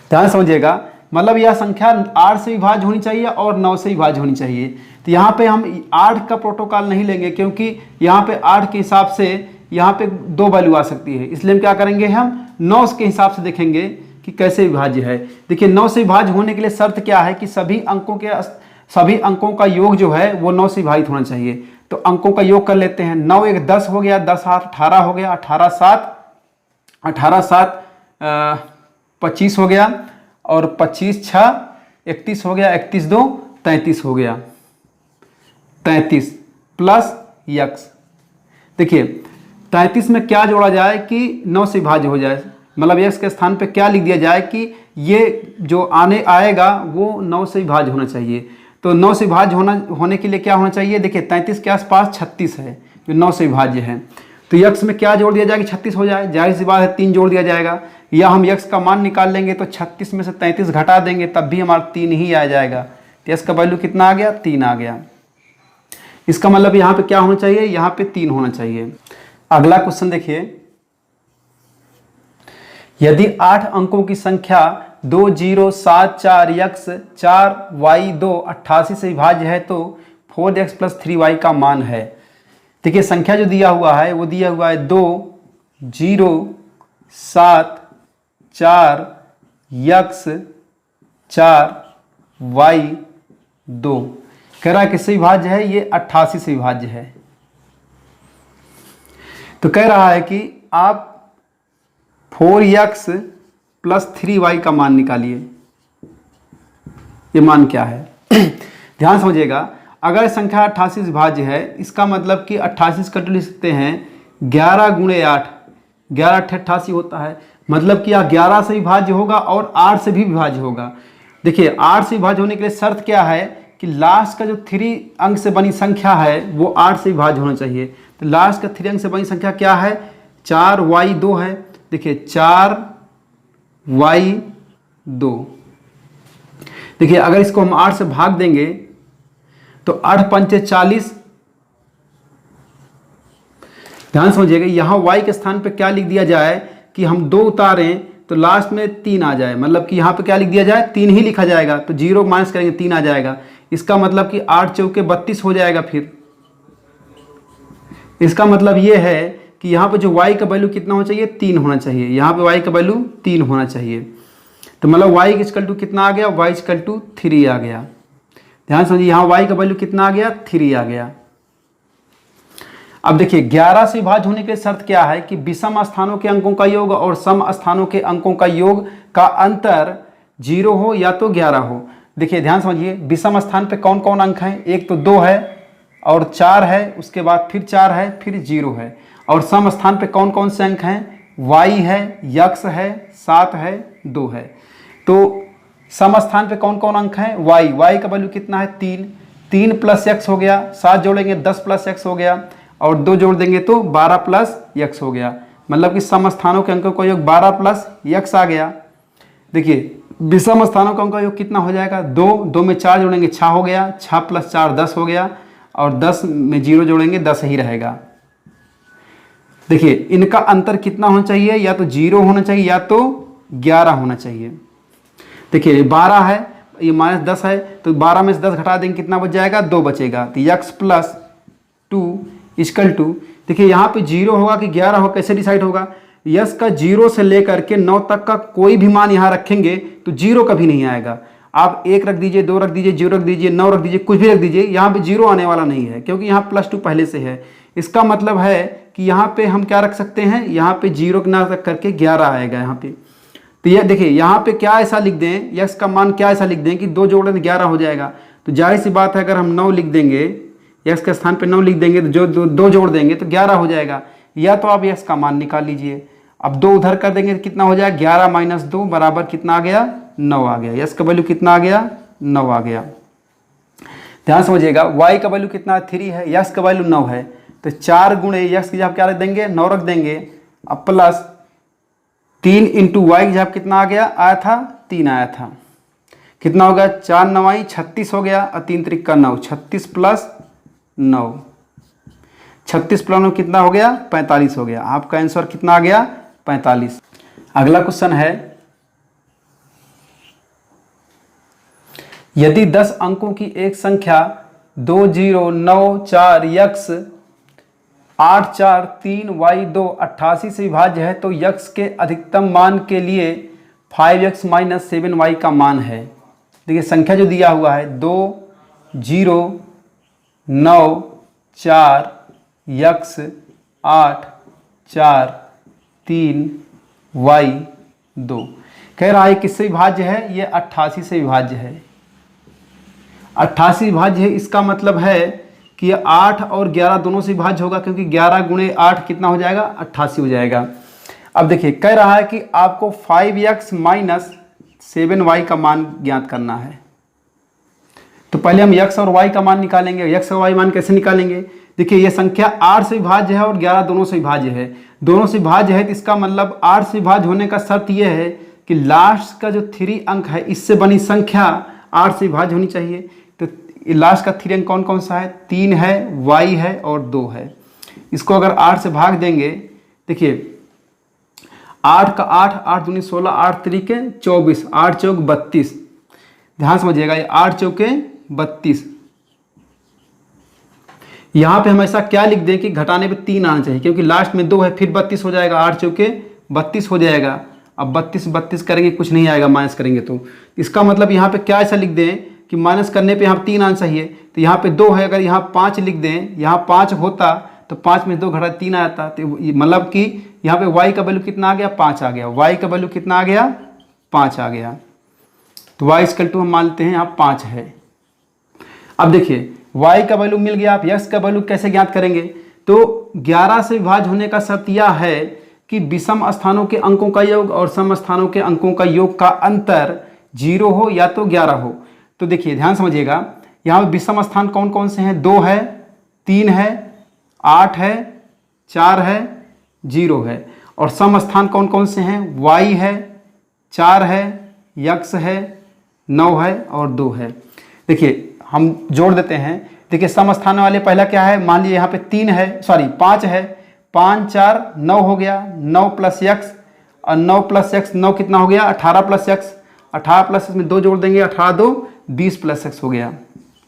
ध्यान समझिएगा, मतलब यह संख्या 8 से विभाज्य होनी चाहिए और 9 से विभाज्य होनी चाहिए। तो यहाँ पे हम 8 का प्रोटोकॉल नहीं लेंगे क्योंकि यहाँ पे 8 के हिसाब से यहाँ पे 2 वैल्यू आ सकती है, इसलिए हम क्या करेंगे, हम 9 के हिसाब से देखेंगे कि कैसे विभाज्य है। देखिए 9 से विभाज्य होने के लिए शर्त क्या है कि सभी अंकों का योग जो है वो 9 से विभाजित होना चाहिए। तो अंकों का योग कर लेते हैं। 9 1 10 हो गया, 10 8 18 हो गया, 18 7 25 हो गया, और 25 6 31 हो गया, 31 2 33 हो गया, 33 प्लस यक्स। देखिए 33 में क्या जोड़ा जाए कि 9 से विभाज्य हो जाए, मतलब यक्स के स्थान पे क्या लिख दिया जाए कि ये जो आने आएगा वो 9 से विभाज्य होना चाहिए। तो 9 से विभाज्य होने के लिए क्या होना चाहिए, देखिए 33 के आसपास 36 है जो 9 से विभाज्य है। तो यक्स में क्या जोड़ दिया जाए कि 36 हो जाए, जाहिर सी बात है 3 जोड़ दिया जाएगा, या हम यक्स का मान निकाल लेंगे तो 36 में से 33 घटा देंगे तब भी हमारा 3 ही आ जाएगा। तो यक्स का वैल्यू कितना आ गया, 3 आ गया। इसका मतलब यहाँ पे क्या होना चाहिए, यहाँ पे 3 होना चाहिए। अगला क्वेश्चन देखिए, यदि 8 अंकों की संख्या 2 0 7 4 यक्स 4 y 2 88 से विभाज्य है तो 4x + 3y का मान है। देखिए संख्या जो दिया हुआ है वो दिया हुआ है 2 0 7 4 यक्स 4 y 2। कह रहा है किससे विभाज्य है, ये 88 से विभाज्य है। तो कह रहा है कि आप 4x + 3y का मान निकालिए। ये मान क्या है ध्यान समझिएगा, अगर संख्या 88 से विभाज्य है इसका मतलब कि 88 का लिख सकते हैं 11 गुणे 8, 11 × 88 होता है, मतलब कि यह 11 से विभाज्य होगा और 8 से भी विभाज्य होगा। देखिए 8 से विभाज्य होने के लिए शर्त क्या है कि लास्ट का जो 3 अंक से बनी संख्या है वो 8 से विभाज्य होना चाहिए। तो लास्ट का 3 अंक से बनी संख्या क्या है, 4y 2 है। देखिए 4y 2, देखिए अगर इसको हम 8 से भाग देंगे तो 8 पंचे 40। ध्यान समझिएगा, यहाँ y के स्थान पे क्या लिख दिया जाए कि हम 2 उतारें तो लास्ट में 3 आ जाए, मतलब कि यहाँ पे क्या लिख दिया जाए, 3 ही लिखा जाएगा। तो 0 माइनस करेंगे 3 आ जाएगा, इसका मतलब कि 8 चौके 32 हो जाएगा। फिर इसका मतलब ये है कि यहाँ पे जो y का वैल्यू कितना होना चाहिए, 3 होना चाहिए। यहाँ पे y का वैल्यू 3 होना चाहिए। तो मतलब y = कितना आ गया, y = 3 आ गया। ध्यान समझिए, यहाँ y का वैल्यू कितना आ गया, 3 आ गया। अब देखिए 11 से विभाज्य होने के शर्त क्या है कि विषम स्थानों के अंकों का योग और सम स्थानों के अंकों का योग का अंतर 0 हो या तो 11 हो। देखिए ध्यान समझिए, विषम स्थान पे कौन कौन अंक हैं, एक तो 2 है और 4 है, उसके बाद फिर 4 है, फिर 0 है। और सम स्थान पे कौन कौन से अंक हैं, y है, यक्स है, 7 है, 2 है। तो सम स्थान पे कौन कौन अंक हैं, y का वैल्यू कितना है, 3 + x हो गया, 7 जोड़ेंगे 10 + x हो गया, और 2 जोड़ देंगे तो 12 + x हो गया। मतलब कि सम स्थानों के अंकों का योग 12 + x आ गया। देखिए विषम स्थानों का अंक का योग कितना हो जाएगा, 2 में 4 जोड़ेंगे 6 हो गया, 6 + 4 10 हो गया, और 10 में 0 जोड़ेंगे 10 ही रहेगा। देखिए इनका अंतर कितना होना चाहिए, या तो 0 होना चाहिए या तो 11 होना चाहिए। देखिए 12 है, ये -10 है, तो 12 में से 10 घटा देंगे कितना बच जाएगा, 2 बचेगा। तो x + 2 = देखिए यहाँ पे 0 होगा कि 11 होगा, कैसे डिसाइड होगा, यस का 0 से लेकर के 9 तक का कोई भी मान यहाँ रखेंगे तो 0 कभी नहीं आएगा। आप 1 रख दीजिए, 2 रख दीजिए, 0 रख दीजिए, 9 रख दीजिए, कुछ भी रख दीजिए, यहाँ पे 0 आने वाला नहीं है क्योंकि यहाँ +2 पहले से है। इसका मतलब है कि यहाँ पे हम क्या रख सकते हैं, यहाँ पे 0 ना रख करके 11 आएगा यहाँ पे। तो ये देखिए यहाँ पे क्या ऐसा लिख दें, यक्स का मान क्या ऐसा लिख दें कि 2 जोड़ें तो 11 हो जाएगा। तो जाहिर सी बात है अगर हम 9 लिख देंगे, यक्स के स्थान पे 9 लिख देंगे तो जो 2 जोड़ देंगे तो 11 हो जाएगा। या तो आप यक्स का मान निकाल लीजिए, अब 2 उधर कर देंगे तो कितना हो जाएगा, 11 - 2 बराबर कितना आ गया, 9 आ गया। यक्स का वैल्यू कितना आ गया, 9 आ गया। ध्यान समझिएगा, y का वैल्यू कितना 3 है, x का वैल्यू 9 है, तो 4 गुणे x की जगह क्या रख देंगे 9 रख देंगे, अब प्लस 3 इंटू वाई की जगह कितना आया था 3 आया था, कितना हो गया 4 9 36 हो गया, और 3 त्रिक का 9, 36 प्लस 9, 36 प्लस 9 कितना हो गया 45 हो गया। आपका आंसर कितना आ गया 45। अगला क्वेश्चन है, यदि 10 अंकों की एक संख्या 2094x 843y2 88 से विभाज्य है तो x के अधिकतम मान के लिए 5x माइनस 7y का मान है। देखिए संख्या जो दिया हुआ है 2094x 843y2 कह रहा है किससे विभाज्य है, ये 88 से विभाज्य है। 88 विभाज्य है, इसका मतलब है कि ये 8 और 11 दोनों से विभाज्य होगा, क्योंकि 11 गुणे 8 कितना हो जाएगा 88 हो जाएगा। अब देखिए कह रहा है कि आपको 5x माइनस 7y का मान ज्ञात करना है। तो पहले हम x और y का मान निकालेंगे। x और y मान कैसे निकालेंगे, देखिए ये संख्या 8 से विभाज्य है और 11 दोनों से विभाज्य है। दोनों से विभाज्य है तो इसका मतलब 8 से विभाज्य होने का शर्त यह है कि लास्ट का जो 3 अंक है इससे बनी संख्या 8 से विभाज्य होनी चाहिए। तो लास्ट का 3 अंक कौन कौन सा है, 3 है, y है और 2 है। इसको अगर 8 से भाग देंगे, देखिए 8 का 8, 8 दूनी 16, 8 तरीके 24, 8 चौक 32। ध्यान समझिएगा, ये 8 चौके 32। यहाँ पे हम ऐसा क्या लिख दें कि घटाने पे 3 आना चाहिए, क्योंकि लास्ट में 2 है, फिर 32 हो जाएगा, 8 चौके 32 हो जाएगा। अब 32 करेंगे कुछ नहीं आएगा, माइनस करेंगे तो इसका मतलब यहाँ पे क्या ऐसा लिख दें कि माइनस करने पे यहाँ 3 आना चाहिए। तो यहाँ पे 2 है, अगर यहाँ 5 लिख दें, यहाँ 5 होता तो 5 में 2 घटा 3 आता, तो मतलब कि यहाँ पे y का वैल्यू कितना आ गया 5 आ गया, y का वैल्यू कितना आ गया 5 आ गया। तो y इक्वल टू हम मानते हैं यहाँ 5 है। अब देखिए y का वैल्यू मिल गया, आप x का वैल्यू कैसे ज्ञात करेंगे, तो 11 से विभाज्य होने का शर्त यह है कि विषम स्थानों के अंकों का योग और सम स्थानों के अंकों का योग का अंतर 0 हो या तो 11 हो। तो देखिए ध्यान समझिएगा, यहाँ विषम स्थान कौन कौन से हैं, 2 है, 3 है, 8 है, 4 है, 0 है। और सम स्थान कौन कौन से हैं, y है, 4 है, x है, 9 है और 2 है। देखिए हम जोड़ देते हैं। देखिए सम स्थान वाले पहला क्या है, मान लीजिए यहाँ पे 3 है, सॉरी 5 है, 5 4 9 हो गया, 9 प्लस x और 9 प्लस x 9 कितना हो गया 18 प्लस x, 18 प्लस x में 2 जोड़ देंगे, 18 2 20 प्लस x हो गया,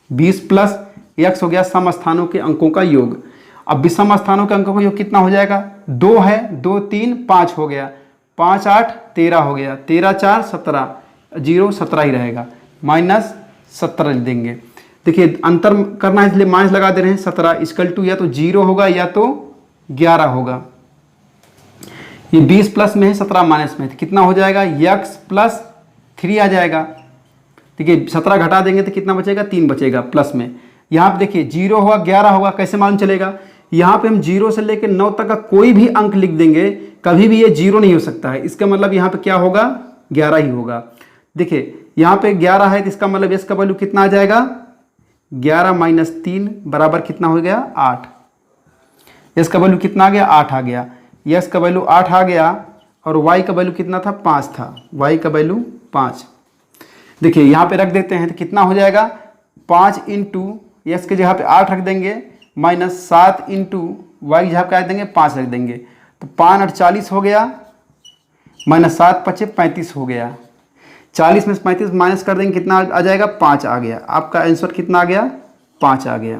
20 प्लस x हो गया सम स्थानों के अंकों का योग। अब विषम स्थानों के अंकों का योग कितना हो जाएगा, 2 है, 2 3 5 हो गया, 5 8 13 हो गया, 13 4 17, 0 17 ही रहेगा, माइनस 17 लिख देंगे। देखिए अंतर करना है इसलिए माइनस लगा दे रहे हैं, 17 इक्वल टू या तो 0 होगा या तो 11 होगा। ये 20 प्लस में है, 17 माइनस में है, तो कितना हो जाएगा x प्लस 3 आ जाएगा। देखिए 17 घटा देंगे तो कितना बचेगा 3 बचेगा प्लस में। यहाँ पे देखिए 0 होगा 11 होगा, कैसे मालूम चलेगा, यहाँ पे हम 0 से लेकर 9 तक का कोई भी अंक लिख देंगे, कभी भी ये 0 नहीं हो सकता है। इसका मतलब यहाँ पे क्या होगा 11 ही होगा। देखिए यहाँ पे 11 है तो इसका मतलब इसका वैल्यू कितना आ जाएगा, 11 माइनस 3 बराबर कितना हो गया 8। इसका वैल्यू कितना आ गया 8 आ गया, यस का वैल्यू 8 आ गया और y का वैल्यू कितना था 5 था, y का वैल्यू 5। देखिए यहाँ पे रख देते हैं तो कितना हो जाएगा 5 इंटू यस के जगह पे 8 रख देंगे, माइनस 7 इंटू वाई की जगह पे रख देंगे 5 रख देंगे, तो 5 8 40 हो गया, माइनस 7 5 35 हो गया, 40 में से 35 माइनस कर देंगे कितना आ जाएगा 5 आ गया। आपका आंसर कितना आ गया 5 आ गया।